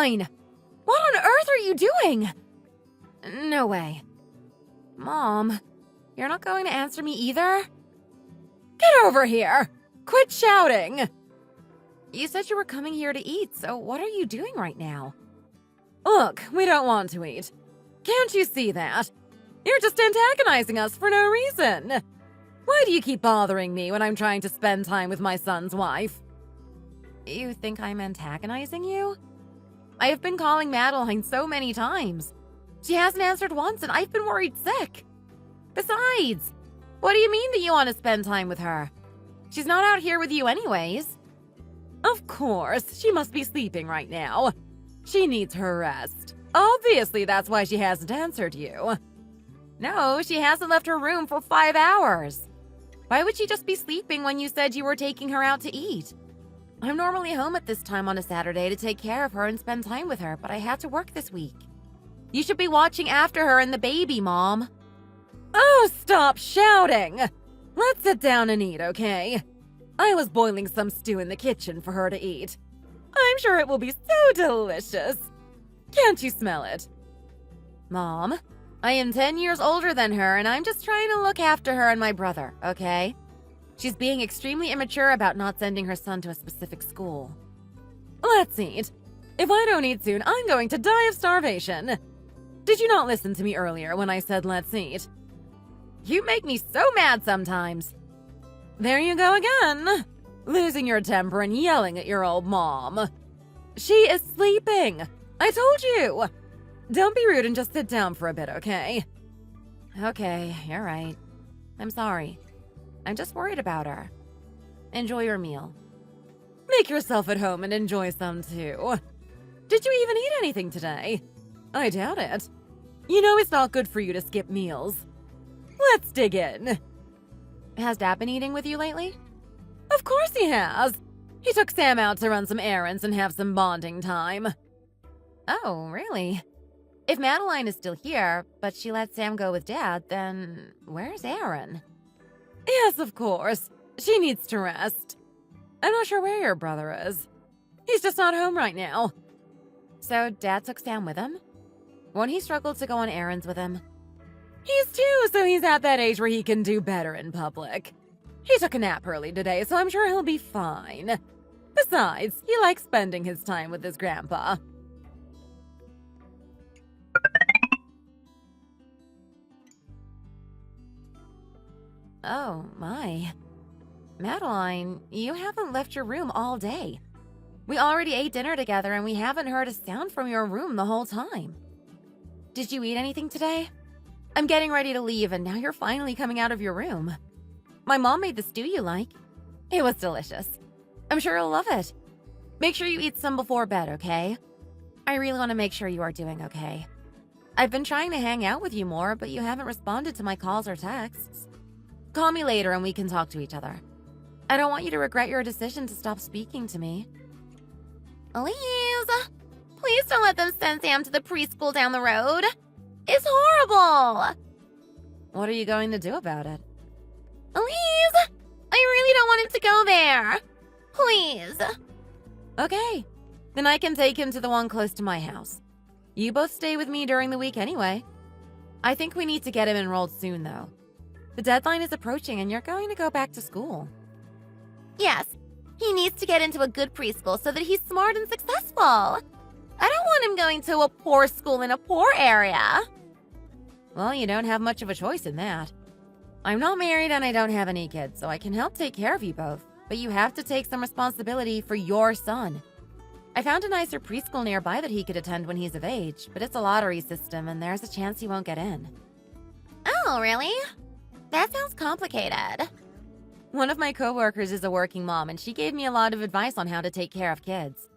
Madeline! What on earth are you doing? No way. Mom, you're not going to answer me either? Get over here! Quit shouting! You said you were coming here to eat, so what are you doing right now? Look, we don't want to eat. Can't you see that? You're just antagonizing us for no reason. Why do you keep bothering me when I'm trying to spend time with my son's wife? You think I'm antagonizing you? I have been calling Madeline so many times. She hasn't answered once, and I've been worried sick. Besides, what do you mean that you want to spend time with her? She's not out here with you anyways. Of course, she must be sleeping right now. She needs her rest. Obviously, that's why she hasn't answered you. No, she hasn't left her room for 5 hours. Why would she just be sleeping when you said you were taking her out to eat? I'm normally home at this time on a Saturday to take care of her and spend time with her, but I had to work this week. You should be watching after her and the baby, Mom. Oh, stop shouting! Let's sit down and eat, okay? I was boiling some stew in the kitchen for her to eat. I'm sure it will be so delicious. Can't you smell it? Mom, I am 10 years older than her, and I'm just trying to look after her and my brother, okay? She's being extremely immature about not sending her son to a specific school. Let's eat. If I don't eat soon, I'm going to die of starvation. Did you not listen to me earlier when I said let's eat? You make me so mad sometimes. There you go again. Losing your temper and yelling at your old mom. She is sleeping. I told you. Don't be rude and just sit down for a bit, okay? Okay, you're right. I'm sorry. I'm just worried about her. Enjoy your meal. Make yourself at home and enjoy some too. Did you even eat anything today? I doubt it. You know it's not good for you to skip meals. Let's dig in. Has Dad been eating with you lately? Of course he has. He took Sam out to run some errands and have some bonding time. Oh, really? If Madeline is still here, but she let Sam go with Dad, then where's Aaron? Yes, of course. She needs to rest. I'm not sure where your brother is. He's just not home right now. So Dad took Sam with him? Won't he struggle to go on errands with him? He's 2, so he's at that age where he can do better in public. He took a nap early today, so I'm sure he'll be fine. Besides, he likes spending his time with his grandpa. Oh, my. Madeline, you haven't left your room all day. We already ate dinner together and we haven't heard a sound from your room the whole time. Did you eat anything today? I'm getting ready to leave and now you're finally coming out of your room. My mom made the stew you like. It was delicious. I'm sure you'll love it. Make sure you eat some before bed, okay? I really want to make sure you are doing okay. I've been trying to hang out with you more, but you haven't responded to my calls or texts. Call me later and we can talk to each other. I don't want you to regret your decision to stop speaking to me. Elise, please don't let them send Sam to the preschool down the road. It's horrible. What are you going to do about it? Elise, I really don't want him to go there. Please. Okay, then I can take him to the one close to my house. You both stay with me during the week anyway. I think we need to get him enrolled soon, though. The deadline is approaching and you're going to go back to school. Yes, he needs to get into a good preschool so that he's smart and successful. I don't want him going to a poor school in a poor area. Well, you don't have much of a choice in that. I'm not married and I don't have any kids, so I can help take care of you both. But you have to take some responsibility for your son. I found a nicer preschool nearby that he could attend when he's of age, but it's a lottery system and there's a chance he won't get in. Oh, really? That sounds complicated. One of my coworkers is a working mom and she gave me a lot of advice on how to take care of kids.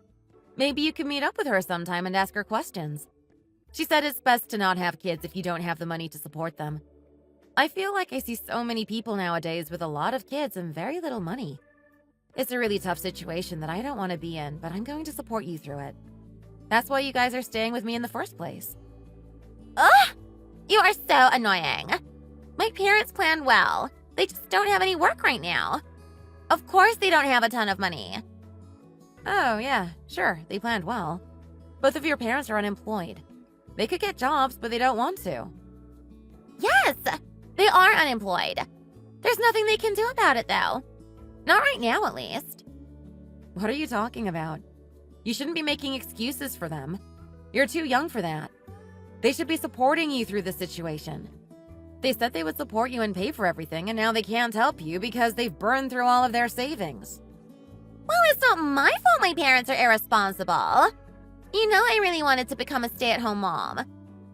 Maybe you could meet up with her sometime and ask her questions. She said it's best to not have kids if you don't have the money to support them. I feel like I see so many people nowadays with a lot of kids and very little money. It's a really tough situation that I don't want to be in, but I'm going to support you through it. That's why you guys are staying with me in the first place. Ugh! You are so annoying. My parents planned well. They just don't have any work right now. Of course they don't have a ton of money. Oh, yeah, sure, they planned well. Both of your parents are unemployed. They could get jobs, but they don't want to. Yes, they are unemployed. There's nothing they can do about it, though. Not right now, at least. What are you talking about? You shouldn't be making excuses for them. You're too young for that. They should be supporting you through this situation. They said they would support you and pay for everything, and now they can't help you because they've burned through all of their savings. Well, it's not my fault my parents are irresponsible. You know I really wanted to become a stay-at-home mom.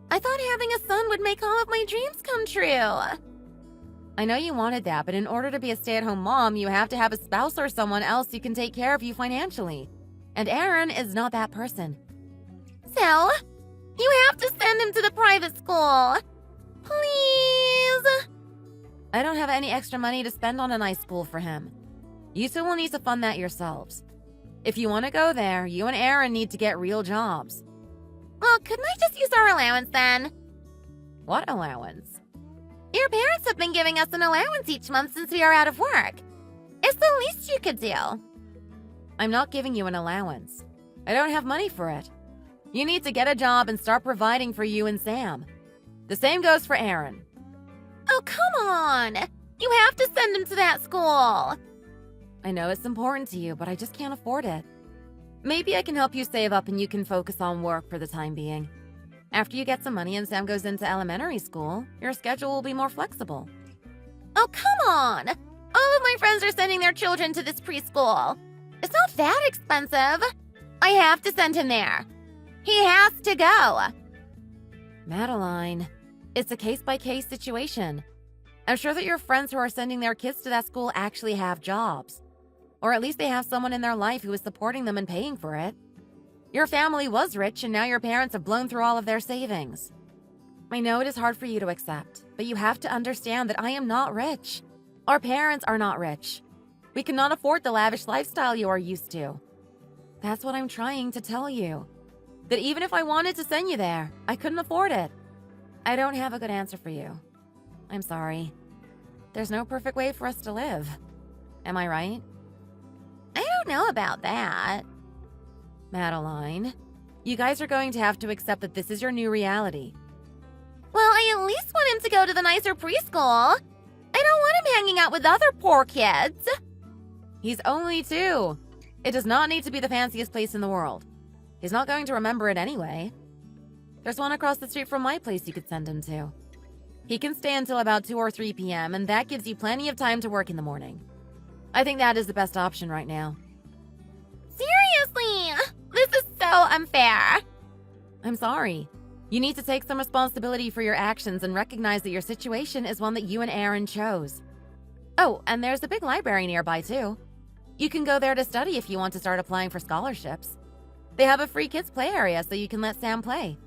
I thought having a son would make all of my dreams come true. I know you wanted that, but in order to be a stay-at-home mom, you have to have a spouse or someone else who can take care of you financially. And Aaron is not that person. So, you have to send him to the private school. Please. I don't have any extra money to spend on a nice school for him. You two will need to fund that yourselves. If you want to go there, you and Aaron need to get real jobs. Well, couldn't I just use our allowance then? What allowance? Your parents have been giving us an allowance each month since we are out of work. It's the least you could do. I'm not giving you an allowance. I don't have money for it. You need to get a job and start providing for you and Sam. The same goes for Aaron. Oh, come on. You have to send him to that school. I know it's important to you, but I just can't afford it. Maybe I can help you save up and you can focus on work for the time being. After you get some money and Sam goes into elementary school, your schedule will be more flexible. Oh, come on. All of my friends are sending their children to this preschool. It's not that expensive. I have to send him there. He has to go. Madeline, it's a case-by-case situation. I'm sure that your friends who are sending their kids to that school actually have jobs. Or at least they have someone in their life who is supporting them and paying for it. Your family was rich and now your parents have blown through all of their savings. I know it is hard for you to accept, but you have to understand that I am not rich. Our parents are not rich. We cannot afford the lavish lifestyle you are used to. That's what I'm trying to tell you. That even if I wanted to send you there, I couldn't afford it. I don't have a good answer for you. I'm sorry. There's no perfect way for us to live. Am I right? I don't know about that. Madeline, you guys are going to have to accept that this is your new reality. Well, I at least want him to go to the nicer preschool. I don't want him hanging out with other poor kids. He's only 2. It does not need to be the fanciest place in the world. He's not going to remember it anyway. There's one across the street from my place you could send him to. He can stay until about 2 or 3 p.m., and that gives you plenty of time to work in the morning. I think that is the best option right now. Seriously? This is so unfair. I'm sorry. You need to take some responsibility for your actions and recognize that your situation is one that you and Aaron chose. Oh, and there's a big library nearby, too. You can go there to study if you want to start applying for scholarships. They have a free kids play area so you can let Sam play.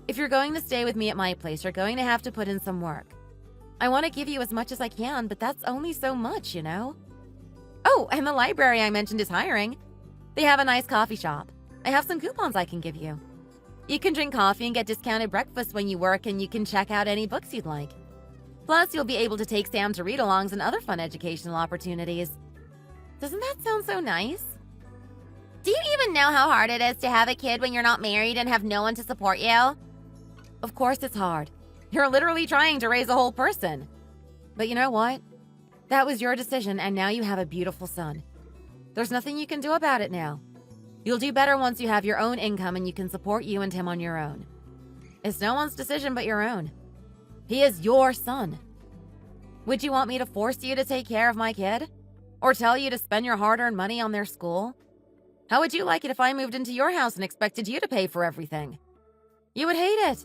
If you're going to stay with me at my place, you're going to have to put in some work. I want to give you as much as I can, but that's only so much, you know? Oh, and the library I mentioned is hiring. They have a nice coffee shop. I have some coupons I can give you. You can drink coffee and get discounted breakfast when you work, and you can check out any books you'd like. Plus, you'll be able to take Sam to read-alongs and other fun educational opportunities. Doesn't that sound so nice? Do you even know how hard it is to have a kid when you're not married and have no one to support you? Of course it's hard. You're literally trying to raise a whole person. But you know what? That was your decision, and now you have a beautiful son. There's nothing you can do about it now. You'll do better once you have your own income and you can support you and him on your own. It's no one's decision but your own. He is your son. Would you want me to force you to take care of my kid? Or tell you to spend your hard-earned money on their school? How would you like it if I moved into your house and expected you to pay for everything? You would hate it.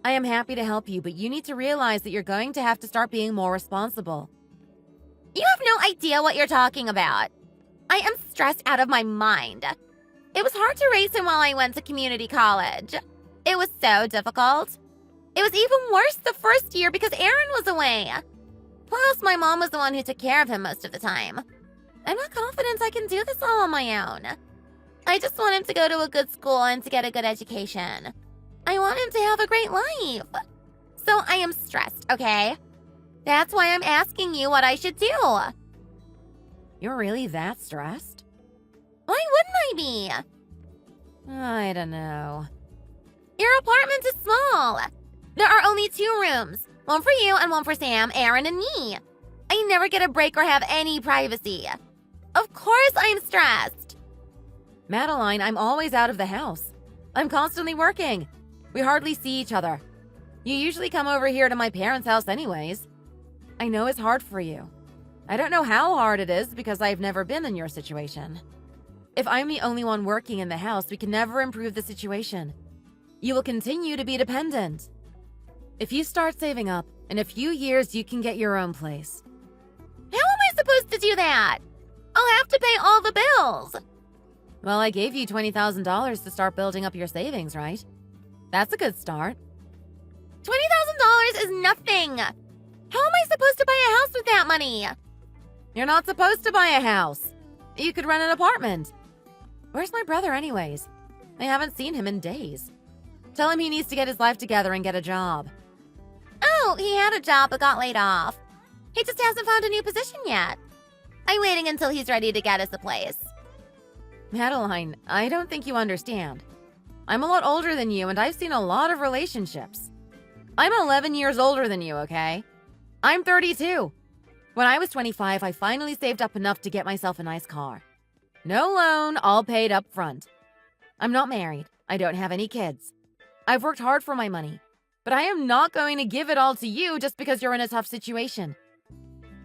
I am happy to help you, but you need to realize that you're going to have to start being more responsible. You have no idea what you're talking about. I am stressed out of my mind. It was hard to raise him while I went to community college. It was so difficult. It was even worse the first year because Aaron was away. Plus, my mom was the one who took care of him most of the time. I'm not confident I can do this all on my own. I just want him to go to a good school and to get a good education. I want him to have a great life. So I am stressed, okay? That's why I'm asking you what I should do. You're really that stressed? Why wouldn't I be? I don't know. Your apartment is small. There are only 2 rooms. One for you and one for Sam, Aaron, and me. I never get a break or have any privacy. Of course I'm stressed. Madeline, I'm always out of the house. I'm constantly working. We hardly see each other. You usually come over here to my parents' house anyways. I know it's hard for you. I don't know how hard it is because I've never been in your situation. If I'm the only one working in the house, we can never improve the situation. You will continue to be dependent. If you start saving up, in a few years you can get your own place. How am I supposed to do that? I'll have to pay all the bills. Well, I gave you $20,000 to start building up your savings, right? That's a good start. $20,000 is nothing. How am I supposed to buy a house with that money? You're not supposed to buy a house. You could rent an apartment. Where's my brother anyways? I haven't seen him in days. Tell him he needs to get his life together and get a job. Oh, he had a job but got laid off. He just hasn't found a new position yet. I'm waiting until he's ready to get us a place. Madeline, I don't think you understand. I'm a lot older than you and I've seen a lot of relationships. I'm 11 years older than you, okay? I'm 32. When I was 25, I finally saved up enough to get myself a nice car. No loan, all paid up front. I'm not married. I don't have any kids. I've worked hard for my money, but I am not going to give it all to you just because you're in a tough situation.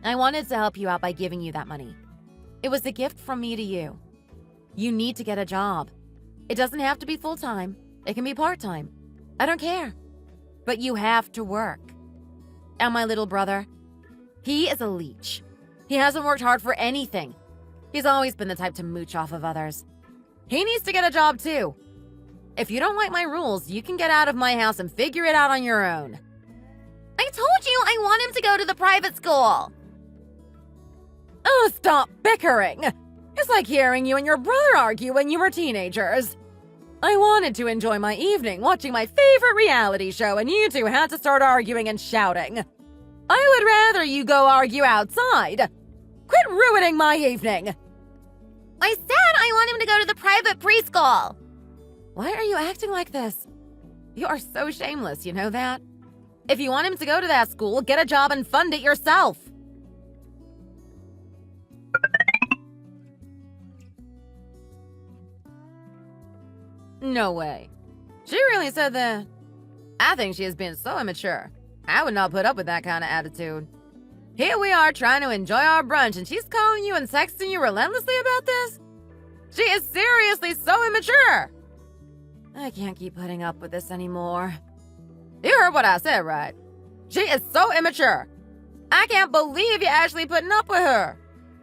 I wanted to help you out by giving you that money. It was a gift from me to you. You need to get a job. It doesn't have to be full-time. It can be part-time. I don't care. But you have to work. And my little brother, he is a leech. He hasn't worked hard for anything. He's always been the type to mooch off of others. He needs to get a job too. If you don't like my rules, you can get out of my house and figure it out on your own. I told you I want him to go to the private school. Oh, stop bickering. It's like hearing you and your brother argue when you were teenagers. I wanted to enjoy my evening watching my favorite reality show, and you two had to start arguing and shouting. I would rather you go argue outside. Quit ruining my evening. I said I want him to go to the private preschool. Why are you acting like this? You are so shameless, you know that? If you want him to go to that school, get a job and fund it yourself. No way. She really said that. I think she has been so immature. I would not put up with that kind of attitude. Here we are trying to enjoy our brunch and she's calling you and texting you relentlessly about this? She is seriously so immature. I can't keep putting up with this anymore. You heard what I said, right? She is so immature. I can't believe you're actually putting up with her.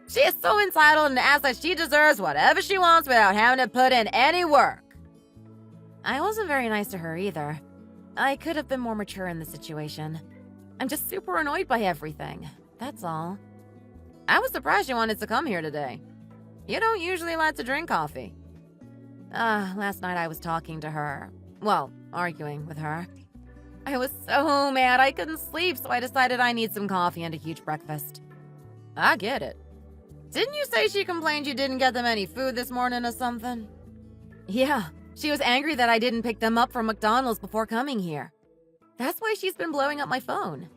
She is so entitled and acts like she deserves whatever she wants without having to put in any work. I wasn't very nice to her either. I could have been more mature in the situation. I'm just super annoyed by everything. That's all. I was surprised you wanted to come here today. You don't usually like to drink coffee. Last night I was talking to her. Well, arguing with her. I was so mad I couldn't sleep, so I decided I need some coffee and a huge breakfast. I get it. Didn't you say she complained you didn't get them any food this morning or something? Yeah, she was angry that I didn't pick them up from McDonald's before coming here. That's why she's been blowing up my phone.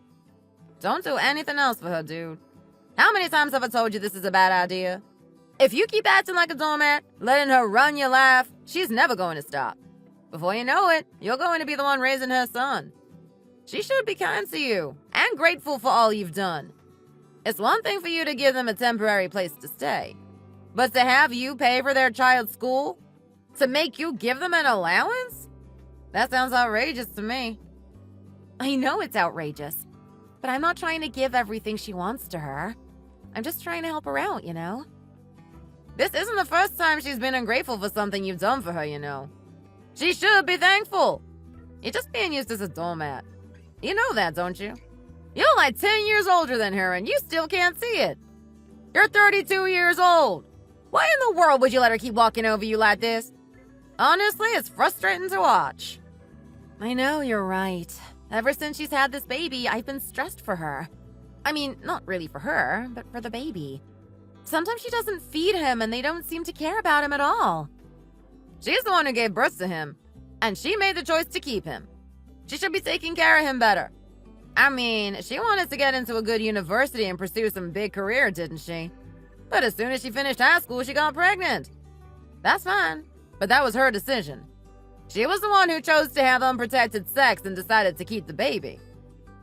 Don't do anything else for her, dude. How many times have I told you this is a bad idea? If you keep acting like a doormat, letting her run your life, she's never going to stop. Before you know it, you're going to be the one raising her son. She should be kind to you and grateful for all you've done. It's one thing for you to give them a temporary place to stay, but to have you pay for their child's school? To make you give them an allowance? That sounds outrageous to me. I know it's outrageous, but I'm not trying to give everything she wants to her. I'm just trying to help her out, you know? This isn't the first time she's been ungrateful for something you've done for her, you know. She should be thankful. You're just being used as a doormat. You know that, don't you? You're like 10 years older than her and you still can't see it. You're 32 years old. Why in the world would you let her keep walking over you like this? Honestly, it's frustrating to watch. I know, you're right. Ever since she's had this baby, I've been stressed for her. I mean, not really for her, but for the baby. Sometimes she doesn't feed him and they don't seem to care about him at all. She's the one who gave birth to him, and she made the choice to keep him. She should be taking care of him better. I mean, she wanted to get into a good university and pursue some big career, didn't she? But as soon as she finished high school, she got pregnant. That's fine, but that was her decision. She was the one who chose to have unprotected sex and decided to keep the baby.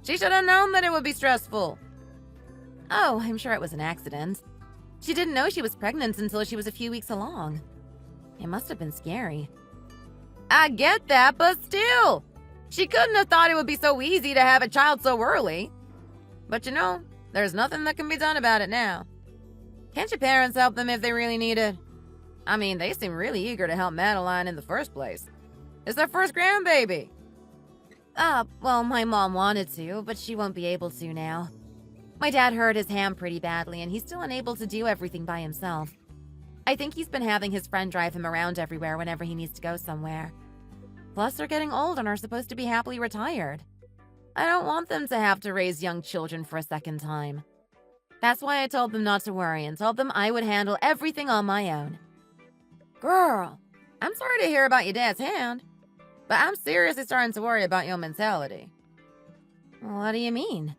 She should have known that it would be stressful. Oh, I'm sure it was an accident. She didn't know she was pregnant until she was a few weeks along. It must have been scary. I get that, but still, she couldn't have thought it would be so easy to have a child so early. But you know, there's nothing that can be done about it now. Can't your parents help them if they really need it? I mean, they seem really eager to help Madeline in the first place. It's their first grandbaby. Well, my mom wanted to, but she won't be able to now. My dad hurt his hand pretty badly, and he's still unable to do everything by himself. I think he's been having his friend drive him around everywhere whenever he needs to go somewhere. Plus, they're getting old and are supposed to be happily retired. I don't want them to have to raise young children for a second time. That's why I told them not to worry and told them I would handle everything on my own. Girl, I'm sorry to hear about your dad's hand, but I'm seriously starting to worry about your mentality. What do you mean?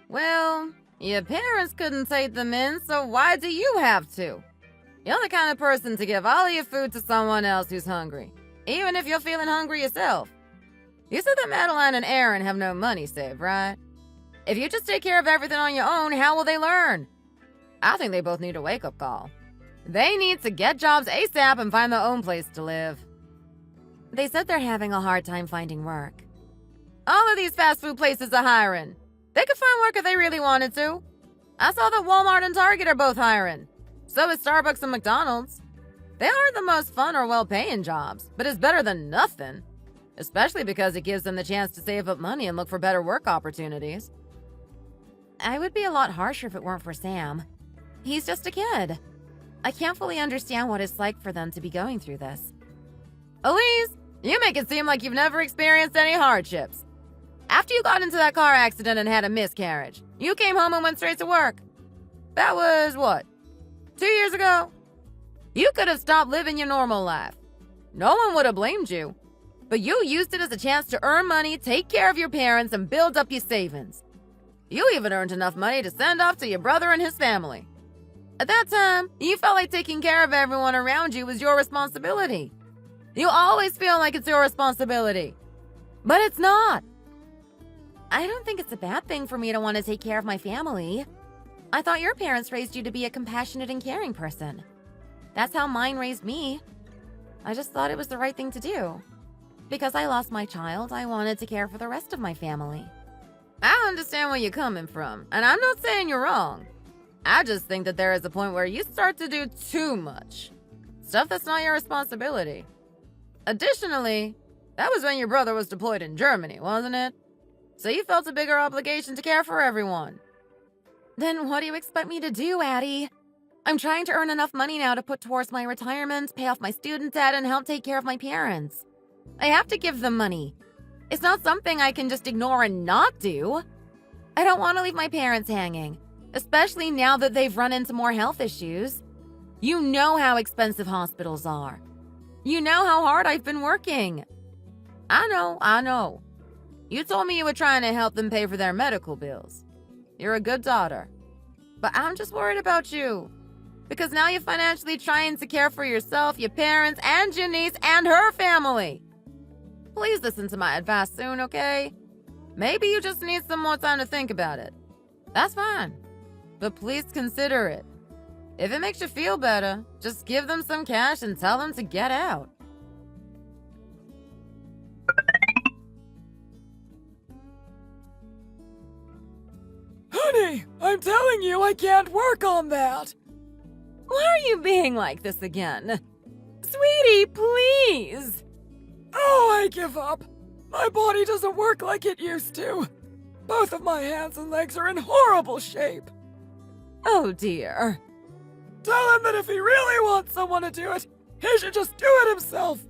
Well, your parents couldn't take them in, so why do you have to? You're the kind of person to give all of your food to someone else who's hungry, even if you're feeling hungry yourself. You said that Madeline and Aaron have no money saved, right? If you just take care of everything on your own, how will they learn? I think they both need a wake-up call. They need to get jobs ASAP and find their own place to live. They said they're having a hard time finding work. All of these fast food places are hiring. They could find work if they really wanted to. I saw that Walmart and Target are both hiring. So is Starbucks and McDonald's. They aren't the most fun or well-paying jobs, but it's better than nothing. Especially because it gives them the chance to save up money and look for better work opportunities. I would be a lot harsher if it weren't for Sam. He's just a kid. I can't fully understand what it's like for them to be going through this. Elise, you make it seem like you've never experienced any hardships. After you got into that car accident and had a miscarriage, you came home and went straight to work. That was, what, 2 years ago? You could have stopped living your normal life. No one would have blamed you. But you used it as a chance to earn money, take care of your parents, and build up your savings. You even earned enough money to send off to your brother and his family. At that time, you felt like taking care of everyone around you was your responsibility. You always feel like it's your responsibility. But it's not. I don't think it's a bad thing for me to want to take care of my family. I thought your parents raised you to be a compassionate and caring person. That's how mine raised me. I just thought it was the right thing to do. Because I lost my child, I wanted to care for the rest of my family. I understand where you're coming from, and I'm not saying you're wrong. I just think that there is a point where you start to do too much. Stuff that's not your responsibility. Additionally, that was when your brother was deployed in Germany, wasn't it? So you felt a bigger obligation to care for everyone. Then what do you expect me to do, Addie? I'm trying to earn enough money now to put towards my retirement, pay off my student debt, and help take care of my parents. I have to give them money. It's not something I can just ignore and not do. I don't want to leave my parents hanging, especially now that they've run into more health issues. You know how expensive hospitals are. You know how hard I've been working. I know. You told me you were trying to help them pay for their medical bills. You're a good daughter. But I'm just worried about you. Because now you're financially trying to care for yourself, your parents, and your niece, and her family. Please listen to my advice soon, okay? Maybe you just need some more time to think about it. That's fine. But please consider it. If it makes you feel better, just give them some cash and tell them to get out. Honey, I'm telling you I can't work on that. Why are you being like this again? Sweetie, please! Oh, I give up. My body doesn't work like it used to. Both of my hands and legs are in horrible shape. Oh dear. Tell him that if he really wants someone to do it, he should just do it himself.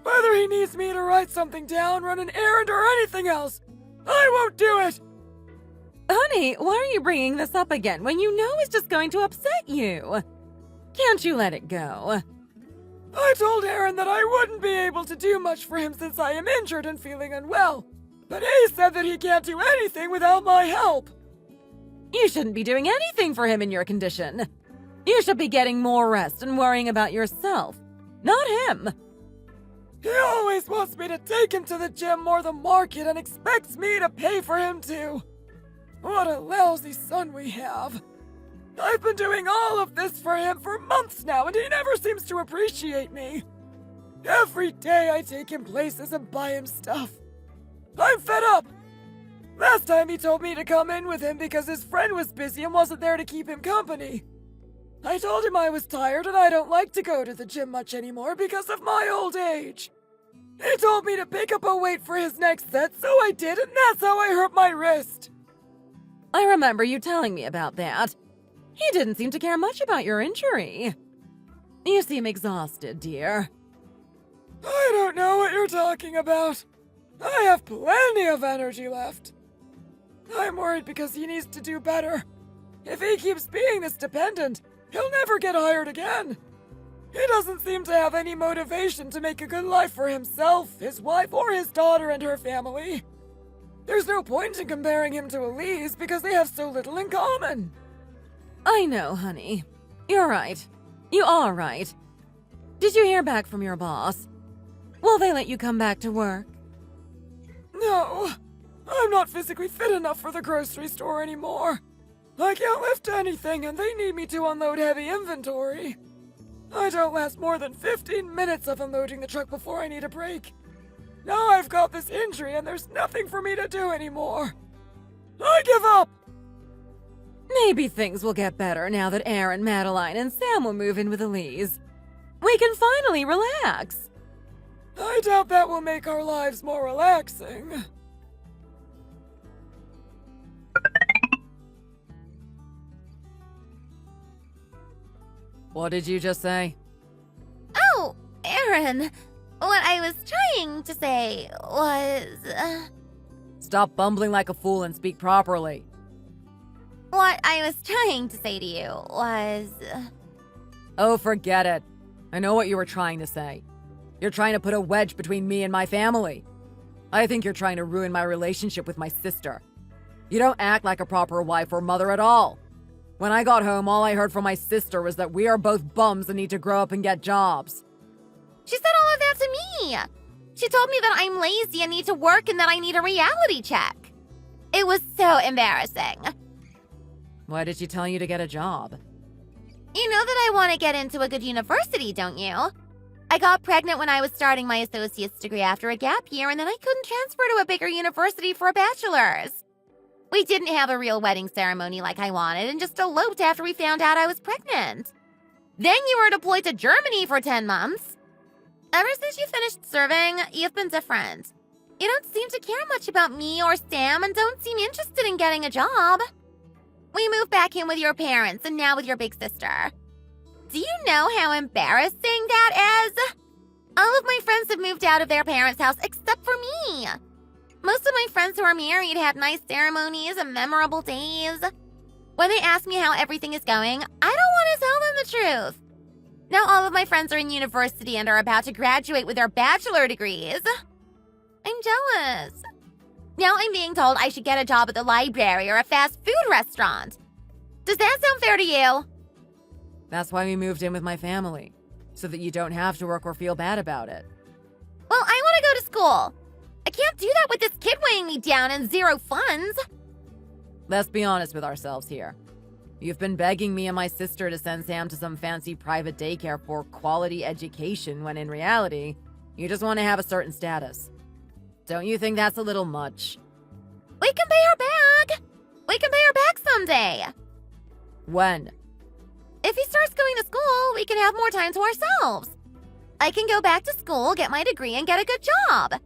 Whether he needs me to write something down, run an errand, or anything else, I won't do it. Honey, why are you bringing this up again when you know it's just going to upset you? Can't you let it go? I told Aaron that I wouldn't be able to do much for him since I am injured and feeling unwell, but he said that he can't do anything without my help. You shouldn't be doing anything for him in your condition. You should be getting more rest and worrying about yourself, not him. He always wants me to take him to the gym or the market and expects me to pay for him too. What a lousy son we have. I've been doing all of this for him for months now, and he never seems to appreciate me. Every day I take him places and buy him stuff. I'm fed up. Last time he told me to come in with him because his friend was busy and wasn't there to keep him company. I told him I was tired and I don't like to go to the gym much anymore because of my old age. He told me to pick up a weight for his next set, so I did, and that's how I hurt my wrist. I remember you telling me about that. He didn't seem to care much about your injury. You seem exhausted, dear. I don't know what you're talking about. I have plenty of energy left. I'm worried because he needs to do better. If he keeps being this dependent, he'll never get hired again. He doesn't seem to have any motivation to make a good life for himself, his wife, or his daughter and her family. There's no point in comparing him to Elise because they have so little in common. I know, honey. You're right. You are right. Did you hear back from your boss? Will they let you come back to work? No, I'm not physically fit enough for the grocery store anymore. I can't lift anything and they need me to unload heavy inventory. I don't last more than 15 minutes of unloading the truck before I need a break. Now I've got this injury and there's nothing for me to do anymore. I give up! Maybe things will get better now that Aaron, Madeline, and Sam will move in with Elise. We can finally relax. I doubt that will make our lives more relaxing. What did you just say? Oh, Aaron. What I was trying to say was... Stop bumbling like a fool and speak properly. What I was trying to say to you was... Oh, forget it. I know what you were trying to say. You're trying to put a wedge between me and my family. I think you're trying to ruin my relationship with my sister. You don't act like a proper wife or mother at all. When I got home, all I heard from my sister was that we are both bums and need to grow up and get jobs. She said all of that to me. She told me that I'm lazy and need to work and that I need a reality check. It was so embarrassing. Why did she tell you to get a job? You know that I want to get into a good university, don't you? I got pregnant when I was starting my associate's degree after a gap year, and then I couldn't transfer to a bigger university for a bachelor's. We didn't have a real wedding ceremony like I wanted and just eloped after we found out I was pregnant. Then you were deployed to Germany for 10 months. Ever since you finished serving, you've been different. You don't seem to care much about me or Sam and don't seem interested in getting a job. We moved back in with your parents and now with your big sister. Do you know how embarrassing that is? All of my friends have moved out of their parents' house except for me. Most of my friends who are married had nice ceremonies and memorable days. When they ask me how everything is going, I don't want to tell them the truth. Now all of my friends are in university and are about to graduate with their bachelor degrees. I'm jealous. Now I'm being told I should get a job at the library or a fast food restaurant. Does that sound fair to you? That's why we moved in with my family, so that you don't have to work or feel bad about it. Well, I want to go to school. I can't do that with this kid weighing me down and zero funds. Let's be honest with ourselves here. You've been begging me and my sister to send Sam to some fancy private daycare for quality education when in reality, you just want to have a certain status. Don't you think that's a little much? We can pay her back. We can pay her back someday. When? If he starts going to school, we can have more time to ourselves. I can go back to school, get my degree, and get a good job.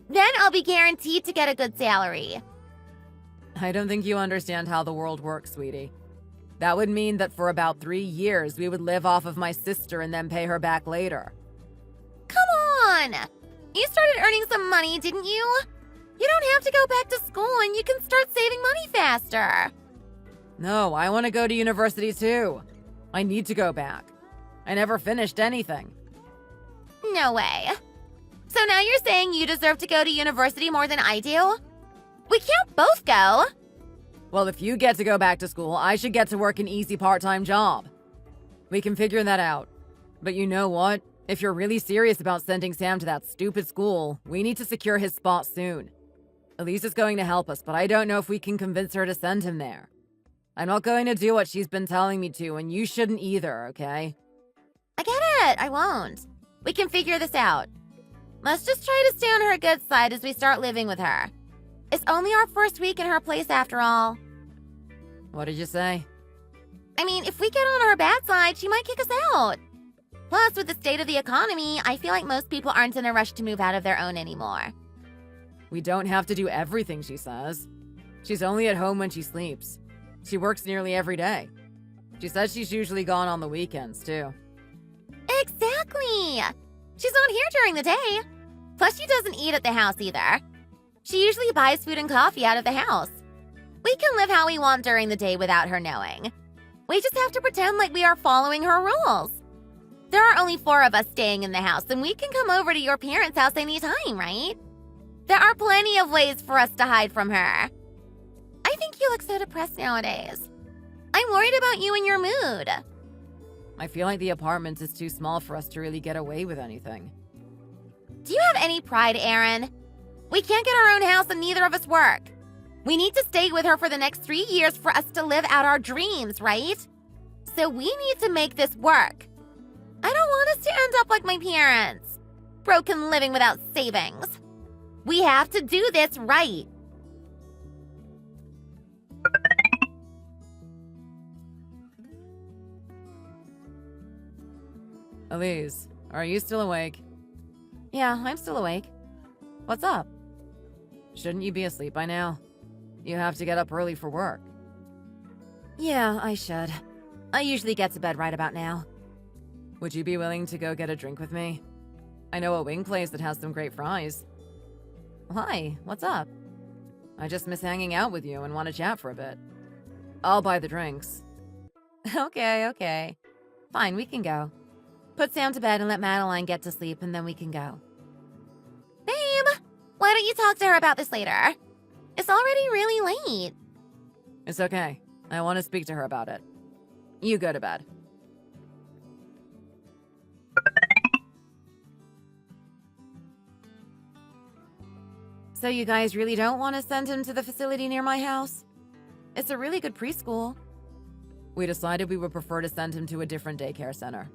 Then I'll be guaranteed to get a good salary. I don't think you understand how the world works, sweetie. That would mean that for about 3 years, we would live off of my sister and then pay her back later. Come on! You started earning some money, didn't you? You don't have to go back to school and you can start saving money faster. No, I want to go to university too. I need to go back. I never finished anything. No way. So now you're saying you deserve to go to university more than I do? We can't both go. Well, if you get to go back to school, I should get to work an easy part-time job. We can figure that out. But you know what? If you're really serious about sending Sam to that stupid school, we need to secure his spot soon. Elise is going to help us, but I don't know if we can convince her to send him there. I'm not going to do what she's been telling me to, and you shouldn't either, okay? I get it. I won't. We can figure this out. Let's just try to stay on her good side as we start living with her. It's only our first week in her place after all. What did you say? I mean, if we get on her bad side, she might kick us out. Plus, with the state of the economy, I feel like most people aren't in a rush to move out of their own anymore. We don't have to do everything she says. She's only at home when she sleeps. She works nearly every day. She says she's usually gone on the weekends, too. Exactly! She's not here during the day. Plus, she doesn't eat at the house either. She usually buys food and coffee out of the house. We can live how we want during the day without her knowing. We just have to pretend like we are following her rules. There are only 4 of us staying in the house, and we can come over to your parents' house anytime, right? There are plenty of ways for us to hide from her. I think you look so depressed nowadays. I'm worried about you and your mood. I feel like the apartment is too small for us to really get away with anything. Do you have any pride, Aaron? We can't get our own house and neither of us work. We need to stay with her for the next 3 years for us to live out our dreams, right? So we need to make this work. I don't want us to end up like my parents. Broken living without savings. We have to do this right. Elise, are you still awake? Yeah, I'm still awake. What's up? Shouldn't you be asleep by now? You have to get up early for work. Yeah, I should. I usually get to bed right about now. Would you be willing to go get a drink with me? I know a wing place that has some great fries. Why? What's up? I just miss hanging out with you and want to chat for a bit. I'll buy the drinks. Okay. Fine, we can go. Put Sam to bed and let Madeline get to sleep, and then we can go. Babe, why don't you talk to her about this later? It's already really late. It's okay. I want to speak to her about it. You go to bed. So you guys really don't want to send him to the facility near my house? It's a really good preschool. We decided we would prefer to send him to a different daycare center.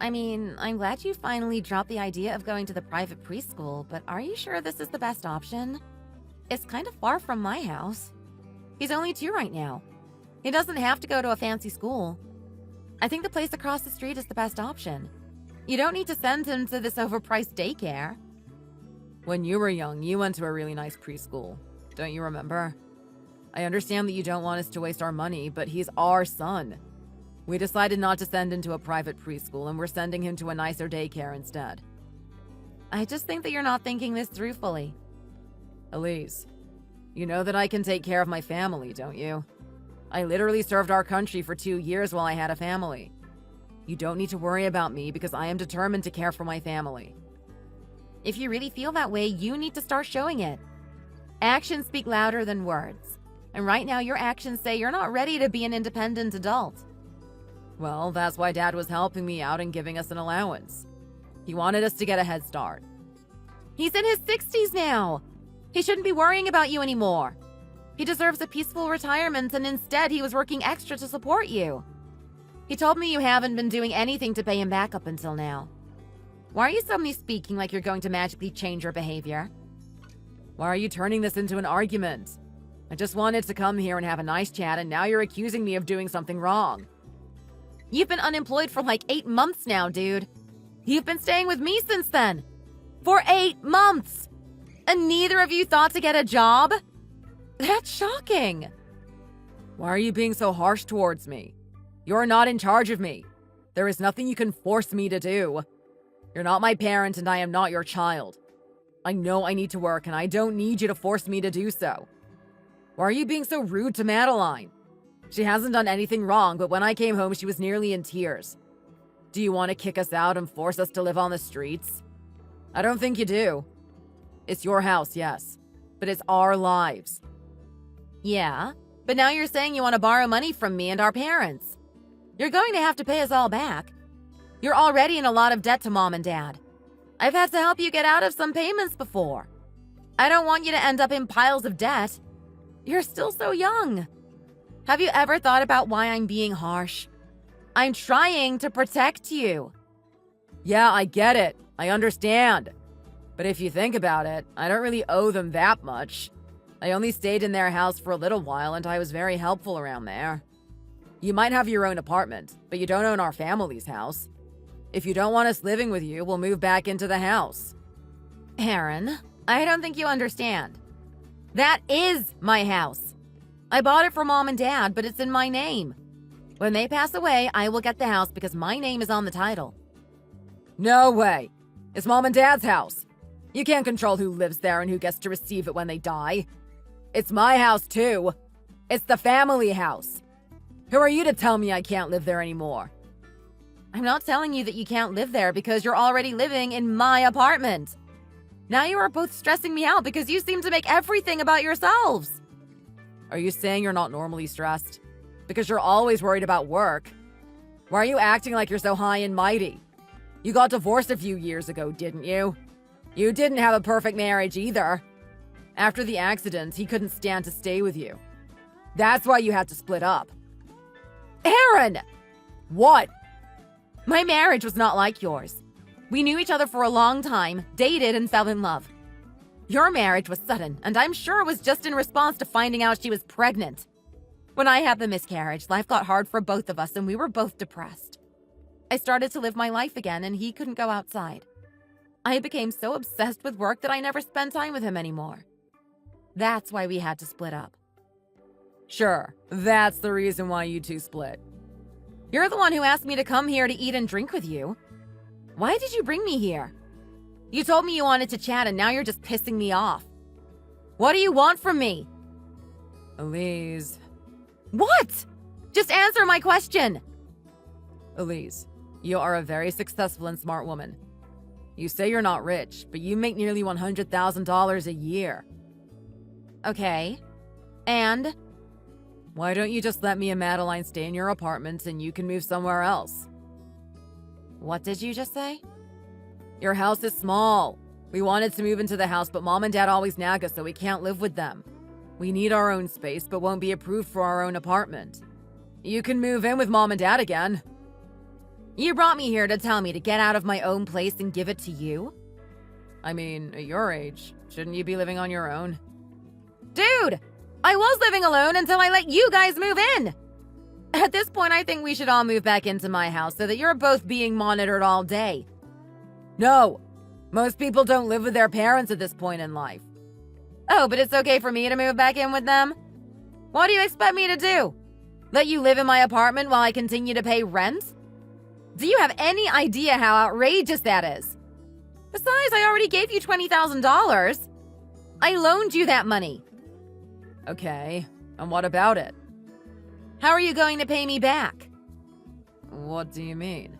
I mean, I'm glad you finally dropped the idea of going to the private preschool, but are you sure this is the best option? It's kind of far from my house. He's only 2 right now. He doesn't have to go to a fancy school. I think the place across the street is the best option. You don't need to send him to this overpriced daycare. When you were young, you went to a really nice preschool. Don't you remember? I understand that you don't want us to waste our money, but he's our son. We decided not to send him to a private preschool, and we're sending him to a nicer daycare instead. I just think that you're not thinking this through fully. Elise, you know that I can take care of my family, don't you? I literally served our country for 2 years while I had a family. You don't need to worry about me because I am determined to care for my family. If you really feel that way, you need to start showing it. Actions speak louder than words. And right now, your actions say you're not ready to be an independent adult. Well, that's why Dad was helping me out and giving us an allowance. He wanted us to get a head start. He's in his 60s now. He shouldn't be worrying about you anymore. He deserves a peaceful retirement, and instead he was working extra to support you. He told me you haven't been doing anything to pay him back up until now. Why are you suddenly speaking like you're going to magically change your behavior? Why are you turning this into an argument? I just wanted to come here and have a nice chat, and now you're accusing me of doing something wrong. You've been unemployed for like 8 months now, dude. You've been staying with me since then. For 8 months! And neither of you thought to get a job? That's shocking. Why are you being so harsh towards me? You're not in charge of me. There is nothing you can force me to do. You're not my parent, and I am not your child. I know I need to work, and I don't need you to force me to do so. Why are you being so rude to Madeline? She hasn't done anything wrong, but when I came home, she was nearly in tears. Do you want to kick us out and force us to live on the streets? I don't think you do. It's your house, yes, but it's our lives. Yeah, but now you're saying you want to borrow money from me and our parents. You're going to have to pay us all back. You're already in a lot of debt to Mom and Dad. I've had to help you get out of some payments before. I don't want you to end up in piles of debt. You're still so young. Have you ever thought about why I'm being harsh? I'm trying to protect you. Yeah, I get it. I understand. But if you think about it, I don't really owe them that much. I only stayed in their house for a little while and I was very helpful around there. You might have your own apartment, but you don't own our family's house. If you don't want us living with you, we'll move back into the house. Aaron, I don't think you understand. That is my house. I bought it for Mom and Dad, but it's in my name. When they pass away, I will get the house because my name is on the title. No way. It's Mom and Dad's house. You can't control who lives there and who gets to receive it when they die. It's my house too. It's the family house. Who are you to tell me I can't live there anymore? I'm not telling you that you can't live there because you're already living in my apartment. Now you are both stressing me out because you seem to make everything about yourselves. Are you saying you're not normally stressed? Because you're always worried about work? Why are you acting like you're so high and mighty? You got divorced a few years ago, didn't you? You didn't have a perfect marriage either. After the accident, he couldn't stand to stay with you. That's why you had to split up. Aaron! What? My marriage was not like yours. We knew each other for a long time, dated, and fell in love. Your marriage was sudden, and I'm sure it was just in response to finding out she was pregnant. When I had the miscarriage, life got hard for both of us, and we were both depressed. I started to live my life again, and he couldn't go outside. I became so obsessed with work that I never spent time with him anymore. That's why we had to split up. Sure, that's the reason why you two split. You're the one who asked me to come here to eat and drink with you. Why did you bring me here? You told me you wanted to chat and now you're just pissing me off. What do you want from me? Elise. What? Just answer my question. Elise, you are a very successful and smart woman. You say you're not rich, but you make nearly $100,000 a year. Okay. And? Why don't you just let me and Madeline stay in your apartment and you can move somewhere else? What did you just say? Your house is small. We wanted to move into the house, but Mom and Dad always nag us, so we can't live with them. We need our own space, but won't be approved for our own apartment. You can move in with Mom and Dad again. You brought me here to tell me to get out of my own place and give it to you? I mean, at your age, shouldn't you be living on your own? Dude! I was living alone until I let you guys move in! At this point, I think we should all move back into my house so that you're both being monitored all day. No! Most people don't live with their parents at this point in life. Oh, but it's okay for me to move back in with them? What do you expect me to do? Let you live in my apartment while I continue to pay rent? Do you have any idea how outrageous that is? Besides, I already gave you $20,000. I loaned you that money. Okay, and what about it? How are you going to pay me back? What do you mean?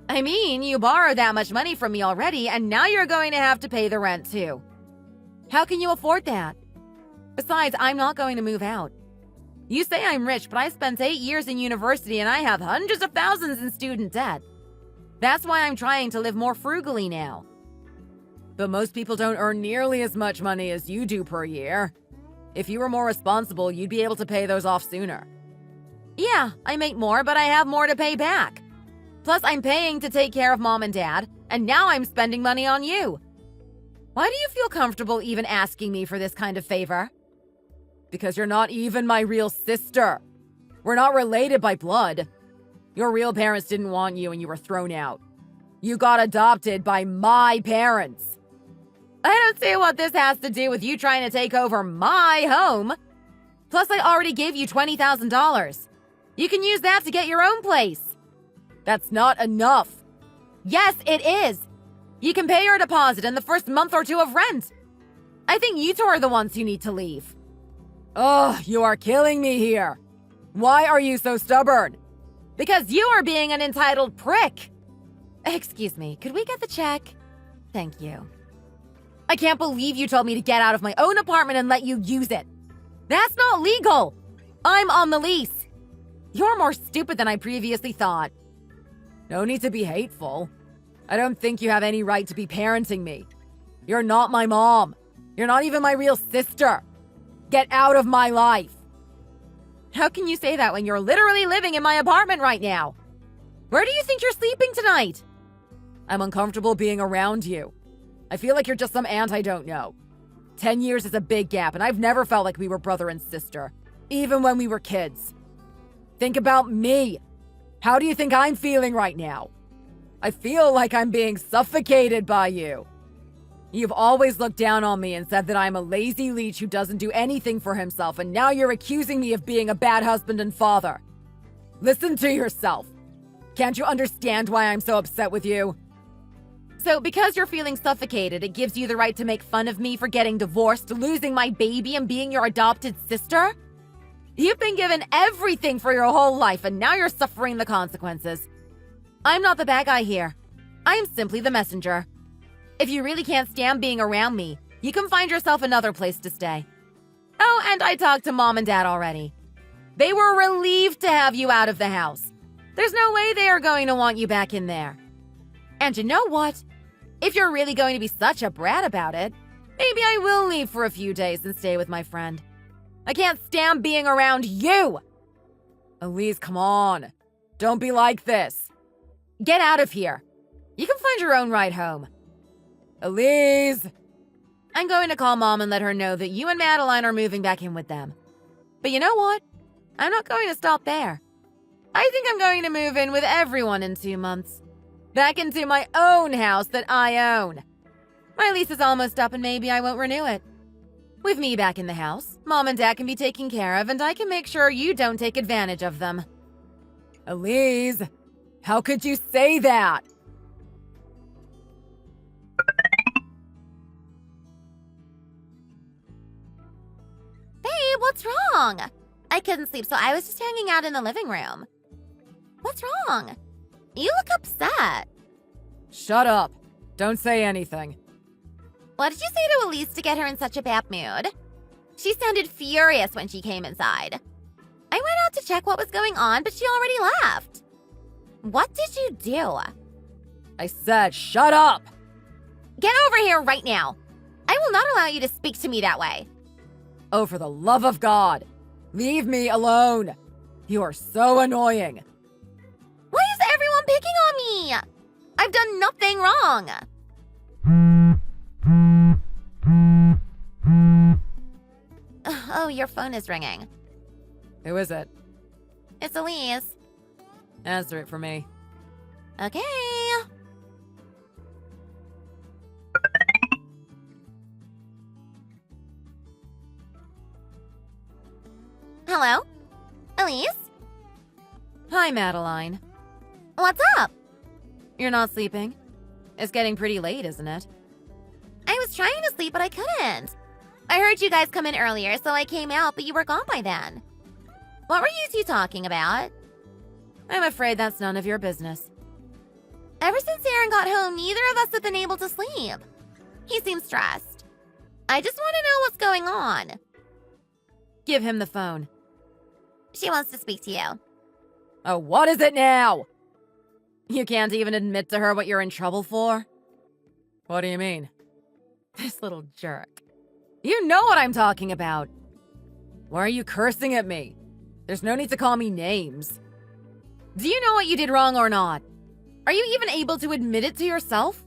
I mean, you borrowed that much money from me already, and now you're going to have to pay the rent too. How can you afford that? Besides, I'm not going to move out. You say I'm rich, but I spent 8 years in university and I have hundreds of thousands in student debt. That's why I'm trying to live more frugally now. But most people don't earn nearly as much money as you do per year. If you were more responsible, you'd be able to pay those off sooner. Yeah, I make more, but I have more to pay back. Plus, I'm paying to take care of Mom and Dad, and now I'm spending money on you. Why do you feel comfortable even asking me for this kind of favor? Because you're not even my real sister. We're not related by blood. Your real parents didn't want you and you were thrown out. You got adopted by my parents. I don't see what this has to do with you trying to take over my home. Plus, I already gave you $20,000. You can use that to get your own place. That's not enough. Yes, it is. You can pay your deposit in the first month or two of rent. I think you two are the ones who need to leave. Ugh, you are killing me here. Why are you so stubborn? Because you are being an entitled prick. Excuse me, could we get the check? Thank you. I can't believe you told me to get out of my own apartment and let you use it. That's not legal. I'm on the lease. You're more stupid than I previously thought. No need to be hateful. I don't think you have any right to be parenting me. You're not my mom. You're not even my real sister. Get out of my life. How can you say that when you're literally living in my apartment right now? Where do you think you're sleeping tonight? I'm uncomfortable being around you. I feel like you're just some aunt I don't know. 10 years is a big gap, and I've never felt like we were brother and sister, even when we were kids. Think about me. How do you think I'm feeling right now? I feel like I'm being suffocated by you. You've always looked down on me and said that I'm a lazy leech who doesn't do anything for himself, and now you're accusing me of being a bad husband and father. Listen to yourself. Can't you understand why I'm so upset with you? So, because you're feeling suffocated, it gives you the right to make fun of me for getting divorced, losing my baby, and being your adopted sister? You've been given everything for your whole life, and now you're suffering the consequences. I'm not the bad guy here. I am simply the messenger. If you really can't stand being around me, you can find yourself another place to stay. Oh, and I talked to Mom and Dad already. They were relieved to have you out of the house. There's no way they are going to want you back in there. And you know what? If you're really going to be such a brat about it, maybe I will leave for a few days and stay with my friend. I can't stand being around you! Elise, come on. Don't be like this. Get out of here. You can find your own ride home. Elise! I'm going to call Mom and let her know that you and Madeline are moving back in with them. But you know what? I'm not going to stop there. I think I'm going to move in with everyone in 2 months. Back into my own house that I own. My lease is almost up and maybe I won't renew it. With me back in the house, Mom and Dad can be taken care of and I can make sure you don't take advantage of them. Elise, how could you say that? Babe, what's wrong? I couldn't sleep, so I was just hanging out in the living room. What's wrong? You look upset. Shut up. Don't say anything. What did you say to Elise to get her in such a bad mood? She sounded furious when she came inside. I went out to check what was going on, but she already left. What did you do? I said shut up! Get over here right now. I will not allow you to speak to me that way. Oh, for the love of God! Leave me alone! You are so annoying! Why is everyone picking on me? I've done nothing wrong. Oh, your phone is ringing. Who is it? It's Elise. Answer it for me. Okay. Hello? Elise? Hi, Madeline. What's up? You're not sleeping? It's getting pretty late, isn't it? I was trying to sleep, but I couldn't. I heard you guys come in earlier, so I came out, but you were gone by then. What were you two talking about? I'm afraid that's none of your business. Ever since Aaron got home, neither of us have been able to sleep. He seems stressed. I just want to know what's going on. Give him the phone. She wants to speak to you. Oh, what is it now? You can't even admit to her what you're in trouble for? What do you mean? This little jerk. You know what I'm talking about. Why are you cursing at me? There's no need to call me names. Do you know what you did wrong or not? Are you even able to admit it to yourself?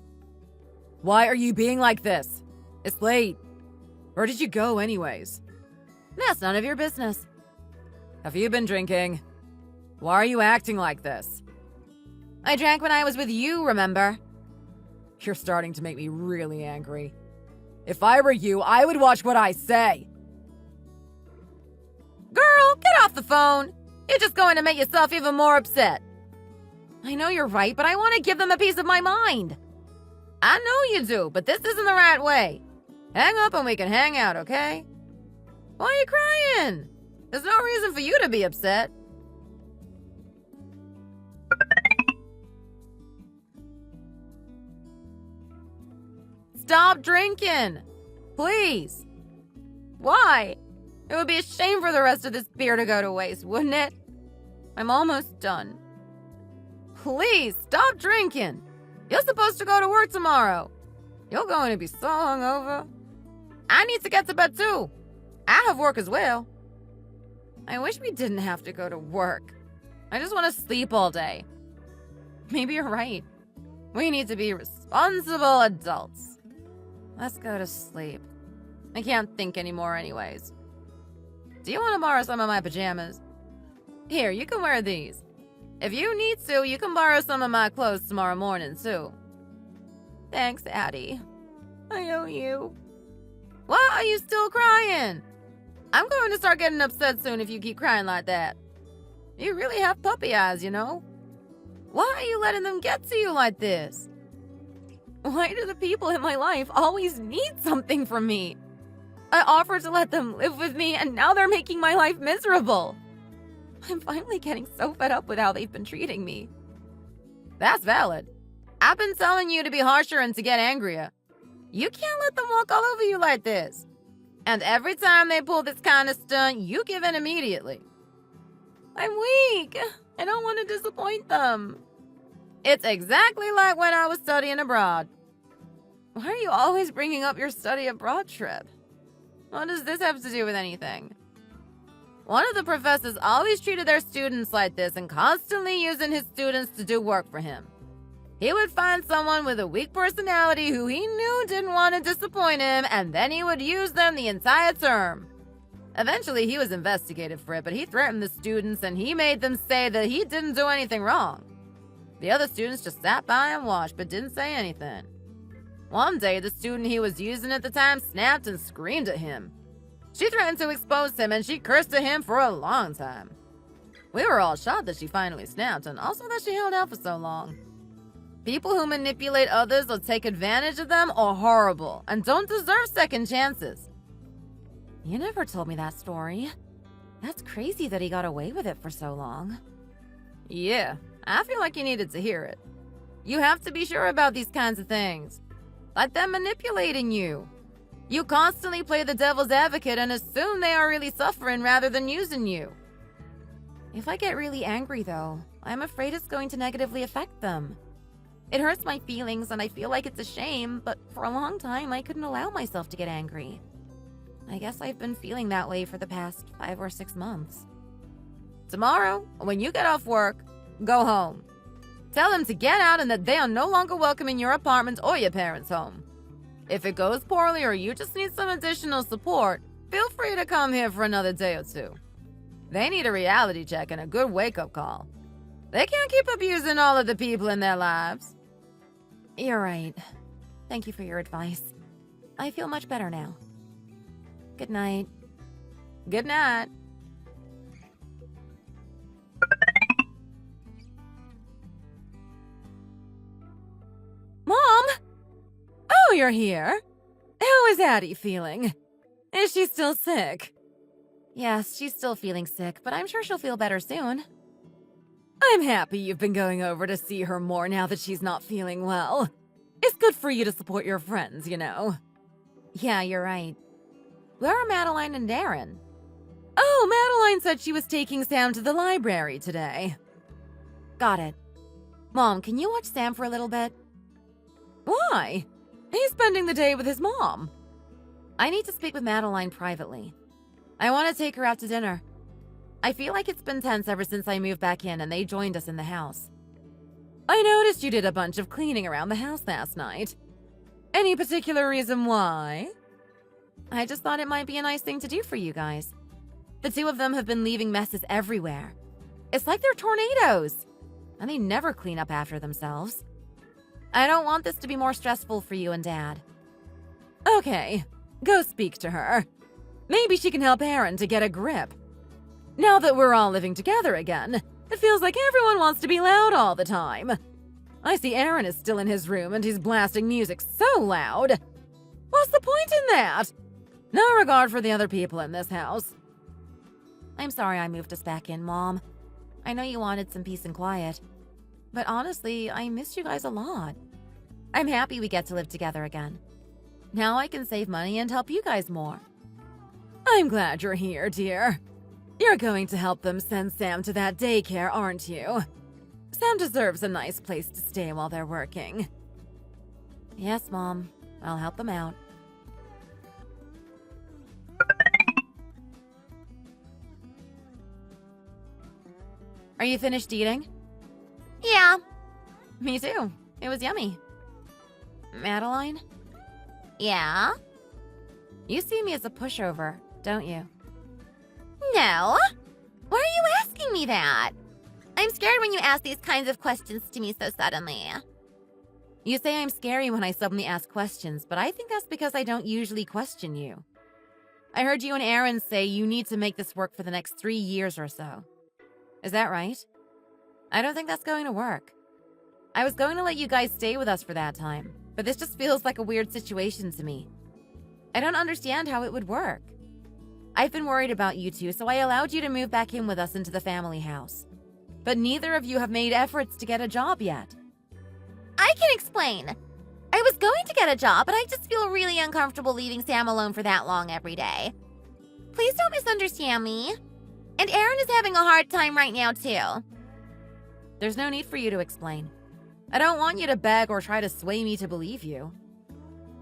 Why are you being like this? It's late. Where did you go anyways? That's none of your business. Have you been drinking? Why are you acting like this? I drank when I was with you, remember? You're starting to make me really angry. If I were you, I would watch what I say. Girl, get off the phone. You're just going to make yourself even more upset. I know you're right, but I want to give them a piece of my mind. I know you do, but this isn't the right way. Hang up and we can hang out, okay? Why are you crying? There's no reason for you to be upset. stop drinking. Please. Why? It would be a shame for the rest of this beer to go to waste, wouldn't it? I'm almost done. Please, stop drinking. You're supposed to go to work tomorrow. You're going to be so hungover. I need to get to bed too. I have work as well. I wish we didn't have to go to work. I just want to sleep all day. Maybe you're right. We need to be responsible adults. Let's go to sleep. I can't think anymore anyways. Do you want to borrow some of my pajamas? Here, you can wear these. If you need to, you can borrow some of my clothes tomorrow morning, too. Thanks, Addie. I owe you. Why are you still crying? I'm going to start getting upset soon if you keep crying like that. You really have puppy eyes, you know? Why are you letting them get to you like this? Why do the people in my life always need something from me? I offered to let them live with me, and now they're making my life miserable. I'm finally getting so fed up with how they've been treating me. That's valid. I've been telling you to be harsher and to get angrier. You can't let them walk all over you like this. And every time they pull this kind of stunt, you give in immediately. I'm weak. I don't want to disappoint them. It's exactly like when I was studying abroad. Why are you always bringing up your study abroad trip? What does this have to do with anything? One of the professors always treated their students like this and constantly using his students to do work for him. He would find someone with a weak personality who he knew didn't want to disappoint him, and then he would use them the entire term. Eventually, he was investigated for it, but he threatened the students and he made them say that he didn't do anything wrong. The other students just sat by and watched, but didn't say anything. One day, the student he was using at the time snapped and screamed at him. She threatened to expose him, and she cursed at him for a long time. We were all shocked that she finally snapped, and also that she held out for so long. People who manipulate others or take advantage of them are horrible and don't deserve second chances. You never told me that story. That's crazy that he got away with it for so long. Yeah, I feel like you needed to hear it. You have to be sure about these kinds of things. Like them manipulating you. You constantly play the devil's advocate and assume they are really suffering rather than using you. If I get really angry, though, I'm afraid it's going to negatively affect them. It hurts my feelings and I feel like it's a shame, but for a long time I couldn't allow myself to get angry. I guess I've been feeling that way for the past 5 or 6 months. Tomorrow, when you get off work, go home. Tell them to get out and that they are no longer welcome in your apartment or your parents' home. If it goes poorly or you just need some additional support, feel free to come here for another day or 2. They need a reality check and a good wake-up call. They can't keep abusing all of the people in their lives. You're right. Thank you for your advice. I feel much better now. Good night. Good night. Mom! Oh, you're here. How is Addie feeling? Is she still sick? Yes, she's still feeling sick, but I'm sure she'll feel better soon. I'm happy you've been going over to see her more now that she's not feeling well. It's good for you to support your friends, you know. Yeah, you're right. Where are Madeline and Darren? Oh, Madeline said she was taking Sam to the library today. Got it. Mom, can you watch Sam for a little bit? Why? He's spending the day with his mom. I need to speak with Madeline privately. I want to take her out to dinner. I feel like it's been tense ever since I moved back in and they joined us in the house. I noticed you did a bunch of cleaning around the house last night. Any particular reason why? I just thought it might be a nice thing to do for you guys. The two of them have been leaving messes everywhere. It's like they're tornadoes. And they never clean up after themselves. I don't want this to be more stressful for you and Dad. Okay, go speak to her. Maybe she can help Aaron to get a grip. Now that we're all living together again, it feels like everyone wants to be loud all the time. I see Aaron is still in his room and he's blasting music so loud. What's the point in that? No regard for the other people in this house. I'm sorry I moved us back in, Mom. I know you wanted some peace and quiet. But honestly, I missed you guys a lot. I'm happy we get to live together again. Now I can save money and help you guys more. I'm glad you're here, dear. You're going to help them send Sam to that daycare, aren't you? Sam deserves a nice place to stay while they're working. Yes, Mom. I'll help them out. Are you finished eating? Yeah. Me too. It was yummy. Madeline? Yeah? You see me as a pushover, don't you? No. Why are you asking me that? I'm scared when you ask these kinds of questions to me so suddenly. You say I'm scary when I suddenly ask questions, but I think that's because I don't usually question you. I heard you and Aaron say you need to make this work for the next 3 years or so. Is that right? I don't think that's going to work. I was going to let you guys stay with us for that time, but this just feels like a weird situation to me. I don't understand how it would work. I've been worried about you two, so I allowed you to move back in with us into the family house. But neither of you have made efforts to get a job yet. I can explain. I was going to get a job, but I just feel really uncomfortable leaving Sam alone for that long every day. Please don't misunderstand me. And Aaron is having a hard time right now, too. There's no need for you to explain. I don't want you to beg or try to sway me to believe you.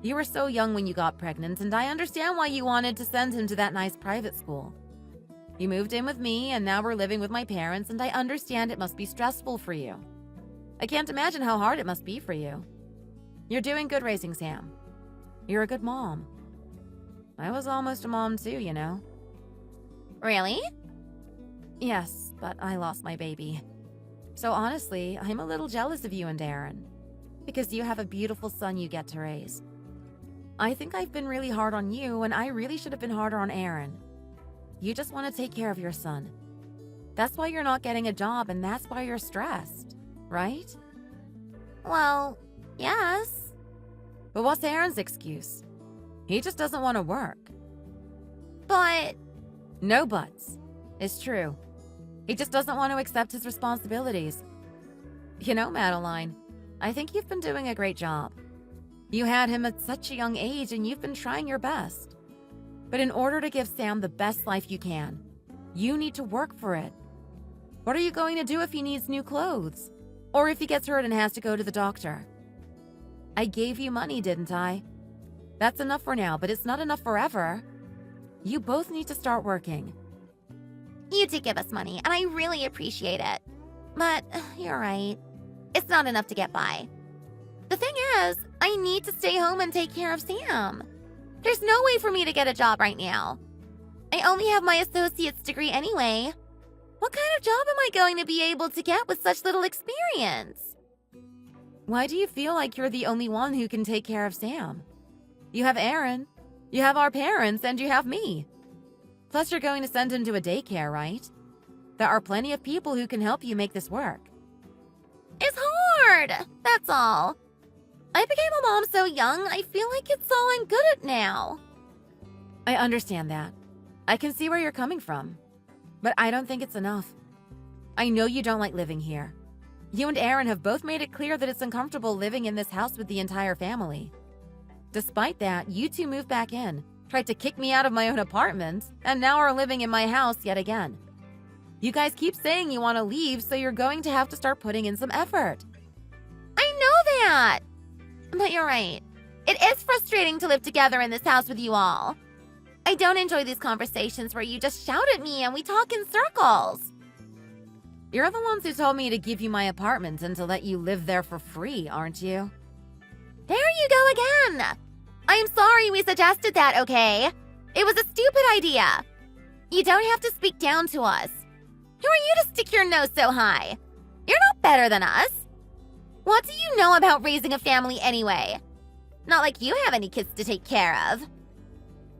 You were so young when you got pregnant, and I understand why you wanted to send him to that nice private school. You moved in with me, and now we're living with my parents, and I understand it must be stressful for you. I can't imagine how hard it must be for you. You're doing good raising Sam. You're a good mom. I was almost a mom too, you know. Really? Yes, but I lost my baby. So honestly, I'm a little jealous of you and Aaron, because you have a beautiful son you get to raise. I think I've been really hard on you, and I really should have been harder on Aaron. You just want to take care of your son. That's why you're not getting a job, and that's why you're stressed, right? Well, yes. But what's Aaron's excuse? He just doesn't want to work. But... No buts. It's true. He just doesn't want to accept his responsibilities. You know, Madeline, I think you've been doing a great job. You had him at such a young age, and you've been trying your best. But in order to give Sam the best life you can, you need to work for it. What are you going to do if he needs new clothes? Or if he gets hurt and has to go to the doctor? I gave you money, didn't I? That's enough for now, but it's not enough forever. You both need to start working. You did give us money, and I really appreciate it. But you're right. It's not enough to get by. The thing is, I need to stay home and take care of Sam. There's no way for me to get a job right now. I only have my associate's degree anyway. What kind of job am I going to be able to get with such little experience? Why do you feel like you're the only one who can take care of Sam? You have Aaron, you have our parents, and you have me. Plus, you're going to send him to a daycare, right? There are plenty of people who can help you make this work. It's hard, that's all. I became a mom so young, I feel like it's all I'm good at now. I understand that. I can see where you're coming from. But I don't think it's enough. I know you don't like living here. You and Aaron have both made it clear that it's uncomfortable living in this house with the entire family. Despite that, you two moved back in, tried to kick me out of my own apartment, and now are living in my house yet again. You guys keep saying you want to leave, so you're going to have to start putting in some effort. I know that! But you're right. It is frustrating to live together in this house with you all. I don't enjoy these conversations where you just shout at me and we talk in circles. You're the ones who told me to give you my apartment and to let you live there for free, aren't you? There you go again! I'm sorry we suggested that, okay? It was a stupid idea. You don't have to speak down to us. Who are you to stick your nose so high? You're not better than us. What do you know about raising a family anyway? Not like you have any kids to take care of.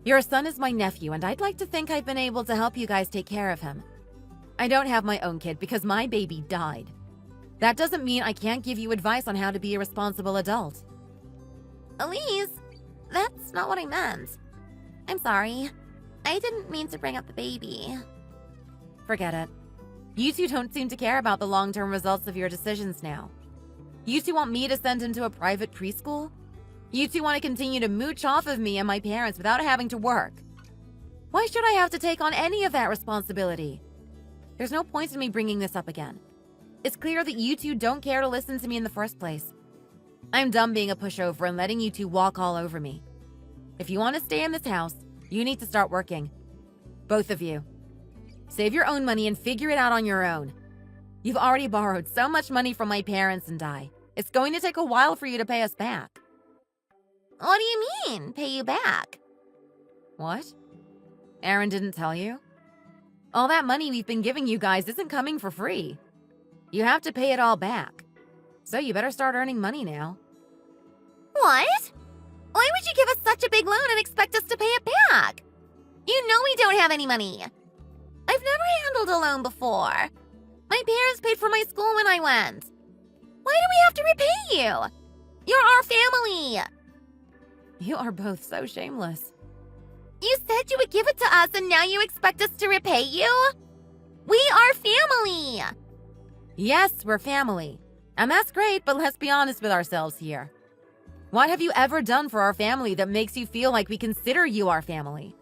Your son is my nephew, and I'd like to think I've been able to help you guys take care of him. I don't have my own kid because my baby died. That doesn't mean I can't give you advice on how to be a responsible adult. Elise, that's not what I meant. I'm sorry. I didn't mean to bring up the baby. Forget it. You two don't seem to care about the long-term results of your decisions now. You two want me to send him to a private preschool? You two want to continue to mooch off of me and my parents without having to work. Why should I have to take on any of that responsibility? There's no point in me bringing this up again. It's clear that you two don't care to listen to me in the first place. I'm done being a pushover and letting you two walk all over me. If you want to stay in this house, you need to start working. Both of you. Save your own money and figure it out on your own. You've already borrowed so much money from my parents and I. It's going to take a while for you to pay us back. What do you mean, pay you back? What? Aaron didn't tell you? All that money we've been giving you guys isn't coming for free. You have to pay it all back. So you better start earning money now. What? Why would you give us such a big loan and expect us to pay it back? You know we don't have any money. I've never handled a loan before. My parents paid for my school when I went. Why do we have to repay you? You're our family. You are both so shameless. You said you would give it to us and now you expect us to repay you? We are family. Yes, we're family. And that's great, but let's be honest with ourselves here. What have you ever done for our family that makes you feel like we consider you our family?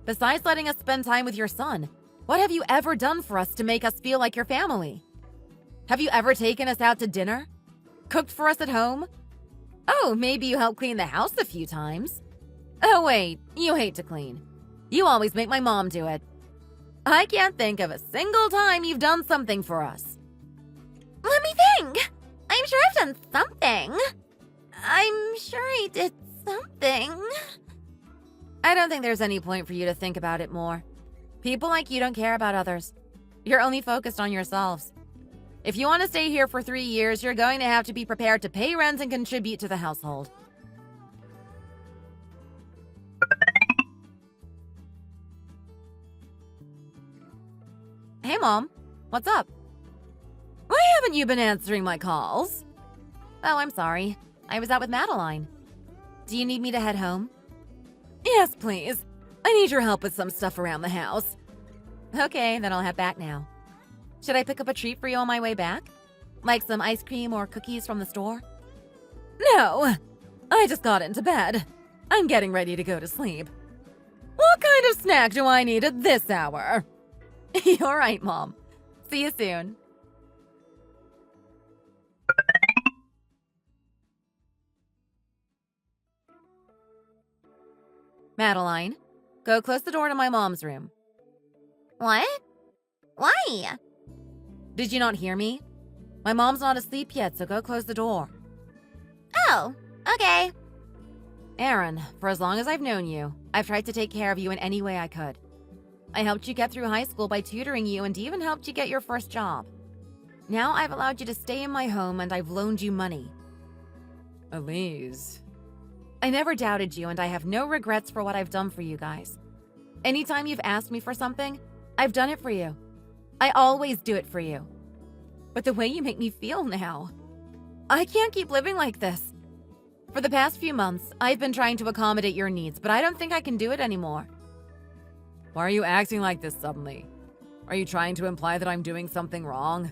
Besides letting us spend time with your son, what have you ever done for us to make us feel like your family? Have you ever taken us out to dinner? Cooked for us at home? Oh, maybe you helped clean the house a few times. Oh wait, you hate to clean. You always make my mom do it. I can't think of a single time you've done something for us. Let me think. I'm sure I've done something. I'm sure I did something. I don't think there's any point for you to think about it more. People like you don't care about others. You're only focused on yourselves. If you want to stay here for 3 years, you're going to have to be prepared to pay rent and contribute to the household. Hey, Mom. What's up? Why haven't you been answering my calls? Oh, I'm sorry. I was out with Madeline. Do you need me to head home? Yes, please. I need your help with some stuff around the house. Okay, then I'll head back now. Should I pick up a treat for you on my way back? Like some ice cream or cookies from the store? No, I just got into bed. I'm getting ready to go to sleep. What kind of snack do I need at this hour? You're right, Mom. See you soon. Madeline, go close the door to my mom's room. What? Why? Did you not hear me? My mom's not asleep yet, so go close the door. Oh, okay. Aaron, for as long as I've known you, I've tried to take care of you in any way I could. I helped you get through high school by tutoring you and even helped you get your first job. Now I've allowed you to stay in my home and I've loaned you money. Elise. I never doubted you and I have no regrets for what I've done for you guys. Anytime you've asked me for something, I've done it for you. I always do it for you. But the way you make me feel now, I can't keep living like this. For the past few months, I've been trying to accommodate your needs, but I don't think I can do it anymore. Why are you acting like this suddenly? Are you trying to imply that I'm doing something wrong?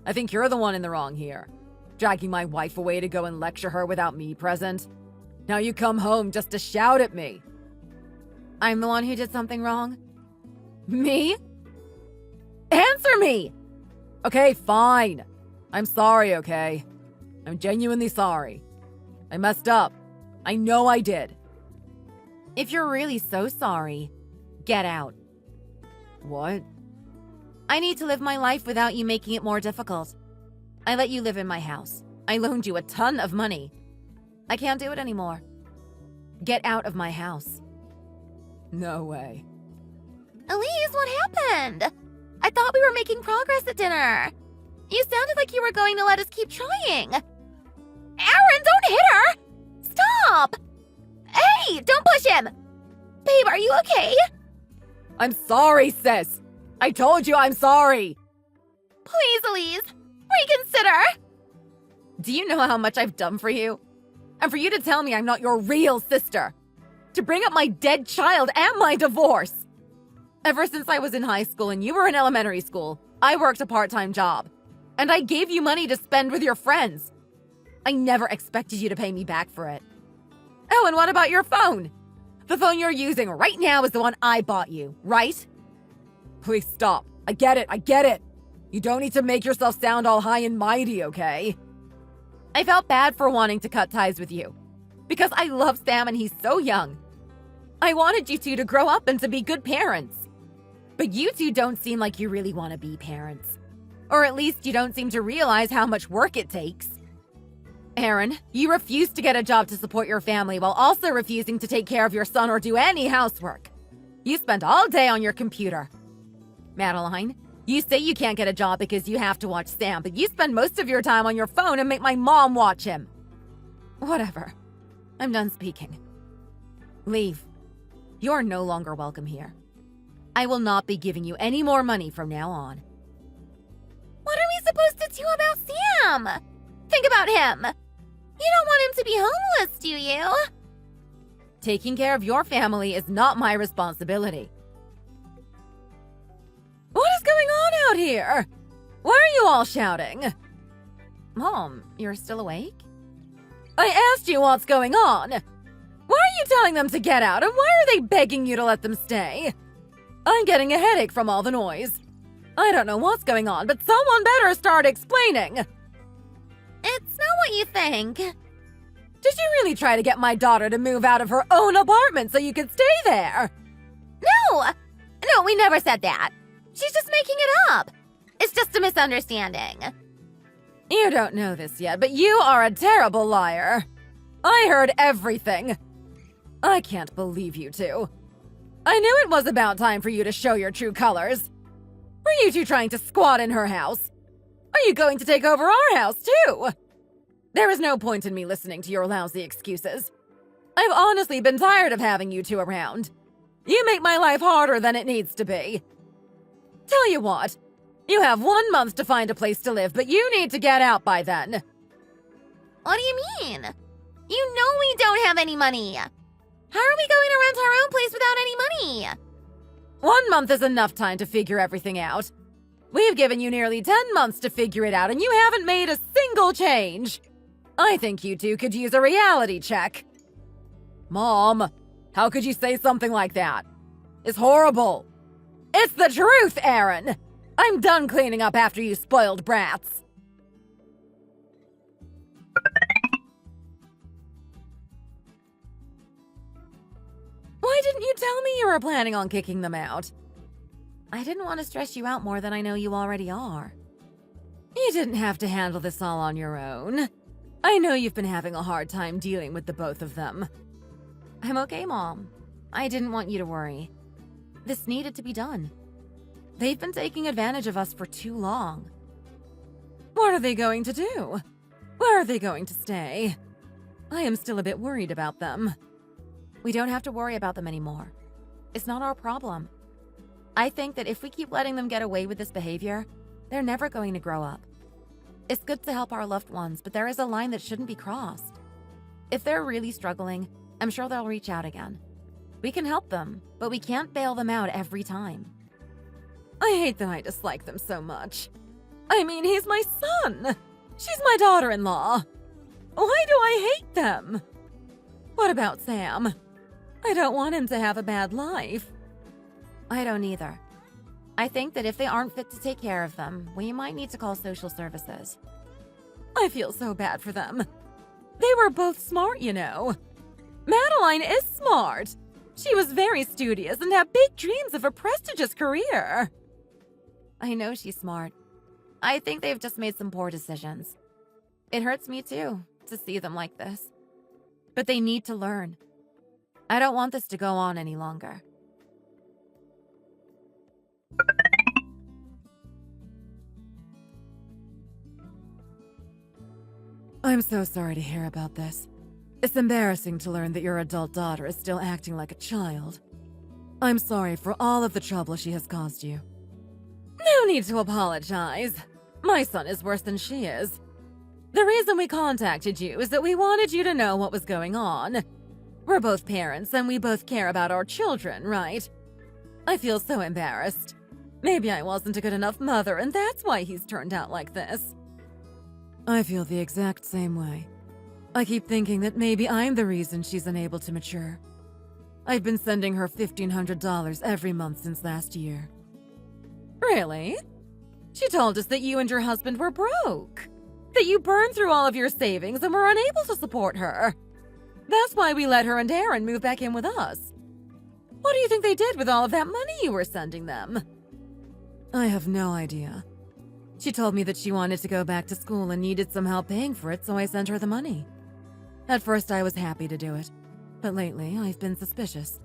I think you're the one in the wrong here. Dragging my wife away to go and lecture her without me present. Now you come home just to shout at me. I'm the one who did something wrong? Me? Answer me! Okay, fine. I'm sorry, okay? I'm genuinely sorry. I messed up. I know I did. If you're really so sorry, get out. What? I need to live my life without you making it more difficult. I let you live in my house. I loaned you a ton of money. I can't do it anymore. Get out of my house. No way. Elise, what happened? I thought we were making progress at dinner. You sounded like you were going to let us keep trying. Aaron, don't hit her! Stop! Hey, don't push him! Babe, are you okay? I'm sorry, sis. I told you I'm sorry. Please, Elise, reconsider. Do you know how much I've done for you? And for you to tell me I'm not your real sister. To bring up my dead child and my divorce. Ever since I was in high school and you were in elementary school, I worked a part-time job. And I gave you money to spend with your friends. I never expected you to pay me back for it. Oh, and what about your phone? The phone you're using right now is the one I bought you, right? Please stop. I get it. You don't need to make yourself sound all high and mighty, okay? I felt bad for wanting to cut ties with you. Because I love Sam and he's so young. I wanted you two to grow up and to be good parents. But you two don't seem like you really want to be parents. Or at least you don't seem to realize how much work it takes. Aaron, you refuse to get a job to support your family while also refusing to take care of your son or do any housework. You spend all day on your computer. Madeline, you say you can't get a job because you have to watch Sam, but you spend most of your time on your phone and make my mom watch him. Whatever. I'm done speaking. Leave. You're no longer welcome here. I will not be giving you any more money from now on. What are we supposed to do about Sam? Think about him. You don't want him to be homeless, do you? Taking care of your family is not my responsibility. What is going on out here? Why are you all shouting? Mom, you're still awake? I asked you what's going on. Why are you telling them to get out, and why are they begging you to let them stay? I'm getting a headache from all the noise. I don't know what's going on, but someone better start explaining. It's not what you think. Did you really try to get my daughter to move out of her own apartment so you could stay there? No, we never said that. She's just making it up. It's just a misunderstanding. You don't know this yet, but you are a terrible liar. I heard everything. I can't believe you two. I knew it was about time for you to show your true colors. Were you two trying to squat in her house? Are you going to take over our house, too? There is no point in me listening to your lousy excuses. I've honestly been tired of having you two around. You make my life harder than it needs to be. Tell you what, you have 1 month to find a place to live, but you need to get out by then. What do you mean? You know we don't have any money. How are we going to rent our own place without any money? 1 month is enough time to figure everything out. We've given you nearly 10 months to figure it out, and you haven't made a single change. I think you two could use a reality check. Mom, how could you say something like that? It's horrible. It's the truth, Aaron. I'm done cleaning up after you spoiled brats. Why didn't you tell me you were planning on kicking them out? I didn't want to stress you out more than I know you already are. You didn't have to handle this all on your own. I know you've been having a hard time dealing with the both of them. I'm okay, Mom. I didn't want you to worry. This needed to be done. They've been taking advantage of us for too long. What are they going to do? Where are they going to stay? I am still a bit worried about them. We don't have to worry about them anymore. It's not our problem. I think that if we keep letting them get away with this behavior, they're never going to grow up. It's good to help our loved ones, but there is a line that shouldn't be crossed. If they're really struggling, I'm sure they'll reach out again. We can help them, but we can't bail them out every time. I hate that I dislike them so much. I mean, he's my son. She's my daughter-in-law. Why do I hate them? What about Sam? I don't want him to have a bad life. I don't either. I think that if they aren't fit to take care of them, we might need to call social services. I feel so bad for them. They were both smart, you know. Madeline is smart. She was very studious and had big dreams of a prestigious career. I know she's smart. I think they've just made some poor decisions. It hurts me too, to see them like this. But they need to learn. I don't want this to go on any longer. I'm so sorry to hear about this. It's embarrassing to learn that your adult daughter is still acting like a child. I'm sorry for all of the trouble she has caused you. No need to apologize. My son is worse than she is. The reason we contacted you is that we wanted you to know what was going on. We're both parents and we both care about our children, right? I feel so embarrassed. Maybe I wasn't a good enough mother and that's why he's turned out like this. I feel the exact same way. I keep thinking that maybe I'm the reason she's unable to mature. I've been sending her $1,500 every month since last year. Really? She told us that you and your husband were broke. That you burned through all of your savings and were unable to support her. That's why we let her and Aaron move back in with us. What do you think they did with all of that money you were sending them? I have no idea. She told me that she wanted to go back to school and needed some help paying for it, so I sent her the money. At first, I was happy to do it, but lately, I've been suspicious.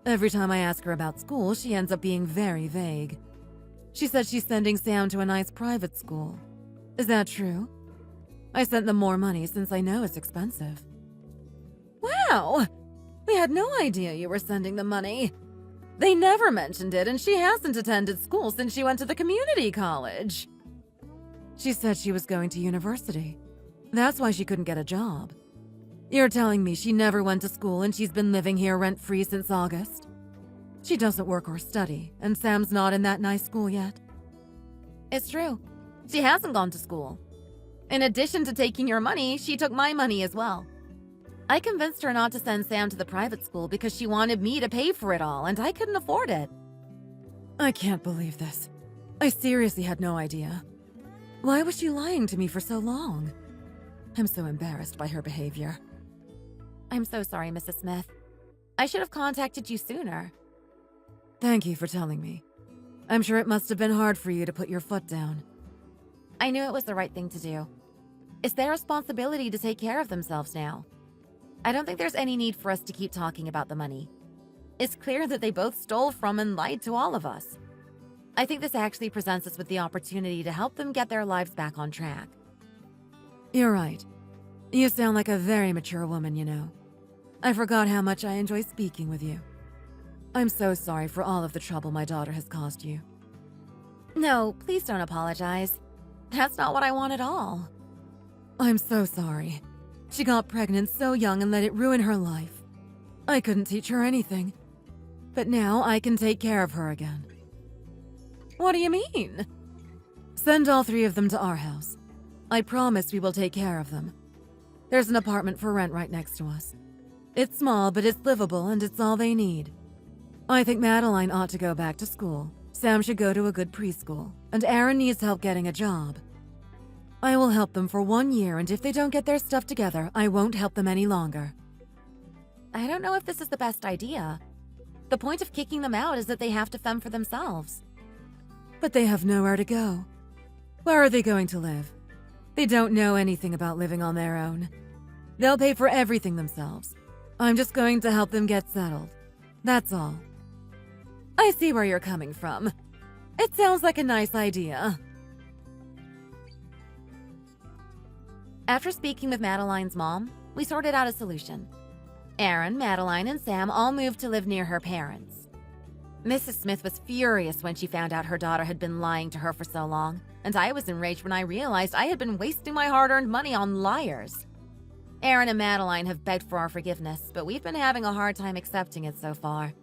Every time I ask her about school, she ends up being very vague. She said she's sending Sam to a nice private school. Is that true? I sent them more money since I know it's expensive. Wow! We had no idea you were sending them money. They never mentioned it, and she hasn't attended school since she went to the community college. She said she was going to university. That's why she couldn't get a job. You're telling me she never went to school and she's been living here rent-free since August? She doesn't work or study, and Sam's not in that nice school yet. It's true. She hasn't gone to school. In addition to taking your money, she took my money as well. I convinced her not to send Sam to the private school because she wanted me to pay for it all, and I couldn't afford it. I can't believe this. I seriously had no idea. Why was she lying to me for so long? I'm so embarrassed by her behavior. I'm so sorry, Mrs. Smith. I should have contacted you sooner. Thank you for telling me. I'm sure it must have been hard for you to put your foot down. I knew it was the right thing to do. It's their responsibility to take care of themselves now. I don't think there's any need for us to keep talking about the money. It's clear that they both stole from and lied to all of us. I think this actually presents us with the opportunity to help them get their lives back on track. You're right. You sound like a very mature woman, you know. I forgot how much I enjoy speaking with you. I'm so sorry for all of the trouble my daughter has caused you. No, please don't apologize. That's not what I want at all. I'm so sorry. She got pregnant so young and let it ruin her life. I couldn't teach her anything. But now I can take care of her again. What do you mean? Send all 3 of them to our house. I promise we will take care of them. There's an apartment for rent right next to us. It's small, but it's livable and it's all they need. I think Madeline ought to go back to school. Sam should go to a good preschool, and Aaron needs help getting a job. I will help them for 1 year, and if they don't get their stuff together, I won't help them any longer. I don't know if this is the best idea. The point of kicking them out is that they have to fend for themselves. But they have nowhere to go. Where are they going to live? They don't know anything about living on their own. They'll pay for everything themselves. I'm just going to help them get settled. That's all. I see where you're coming from. It sounds like a nice idea. After speaking with Madeline's mom, we sorted out a solution. Aaron, Madeline, and Sam all moved to live near her parents. Mrs. Smith was furious when she found out her daughter had been lying to her for so long, and I was enraged when I realized I had been wasting my hard-earned money on liars. Aaron and Madeline have begged for our forgiveness, but we've been having a hard time accepting it so far.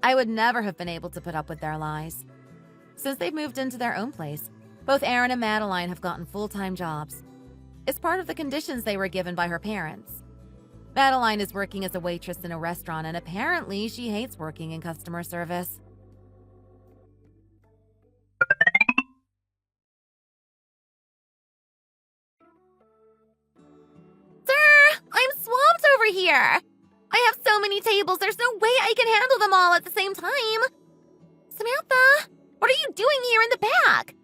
I would never have been able to put up with their lies. Since they've moved into their own place, both Aaron and Madeline have gotten full-time jobs. It's part of the conditions they were given by her parents. Madeline is working as a waitress in a restaurant, and apparently she hates working in customer service. Sir, I'm swamped over here. I have so many tables, there's no way I can handle them all at the same time. Samantha, what are you doing here in the back?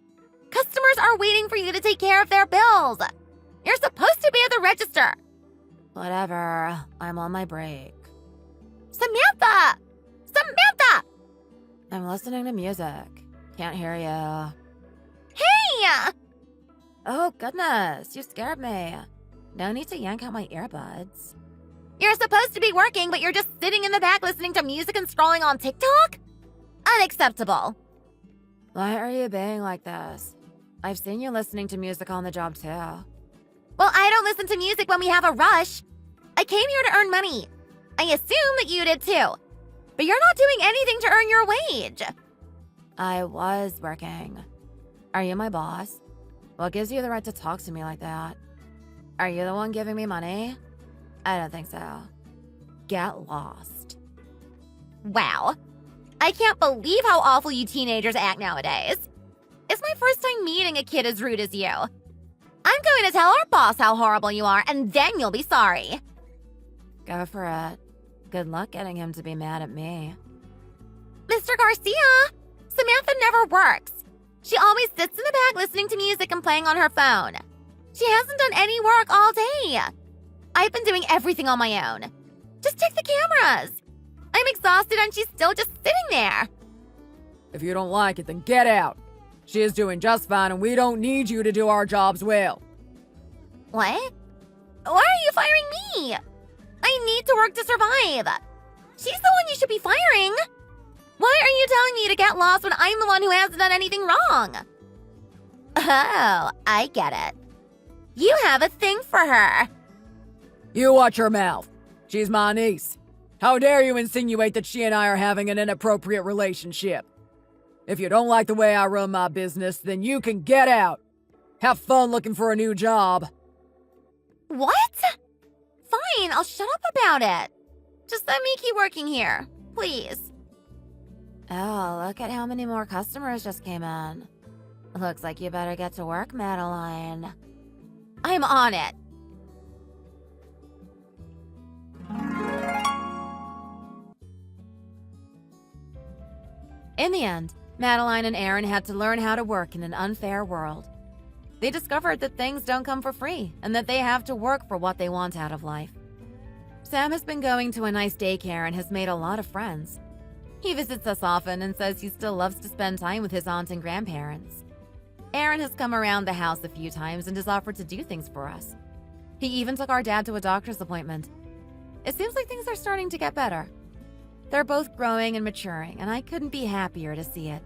Customers are waiting for you to take care of their bills. You're supposed to be at the register. Whatever. I'm on my break. Samantha! Samantha! I'm listening to music. Can't hear you. Hey! Oh, goodness. You scared me. No need to yank out my earbuds. You're supposed to be working, but you're just sitting in the back listening to music and scrolling on TikTok? Unacceptable. Why are you being like this? I've seen you listening to music on the job, too. Well, I don't listen to music when we have a rush. I came here to earn money. I assume that you did too. But you're not doing anything to earn your wage. I was working. Are you my boss? What gives you the right to talk to me like that? Are you the one giving me money? I don't think so. Get lost. Wow. I can't believe how awful you teenagers act nowadays. It's my first time meeting a kid as rude as you. I'm going to tell our boss how horrible you are, and then you'll be sorry. Go for it. Good luck getting him to be mad at me. Mr. Garcia, Samantha never works. She always sits in the back listening to music and playing on her phone. She hasn't done any work all day. I've been doing everything on my own. Just take the cameras. I'm exhausted and she's still just sitting there. If you don't like it, then get out. She is doing just fine and we don't need you to do our jobs well. What? Why are you firing me? I need to work to survive. She's the one you should be firing. Why are you telling me to get lost when I'm the one who hasn't done anything wrong? Oh, I get it. You have a thing for her. You watch your mouth. She's my niece. How dare you insinuate that she and I are having an inappropriate relationship? If you don't like the way I run my business, then you can get out. Have fun looking for a new job. What? Fine, I'll shut up about it. Just let me keep working here, please. Oh, look at how many more customers just came in. Looks like you better get to work, Madeline. I'm on it. In the end, Madeline and Aaron had to learn how to work in an unfair world. They discovered that things don't come for free and that they have to work for what they want out of life. Sam has been going to a nice daycare and has made a lot of friends. He visits us often and says he still loves to spend time with his aunt and grandparents. Aaron has come around the house a few times and has offered to do things for us. He even took our dad to a doctor's appointment. It seems like things are starting to get better. They're both growing and maturing, and I couldn't be happier to see it.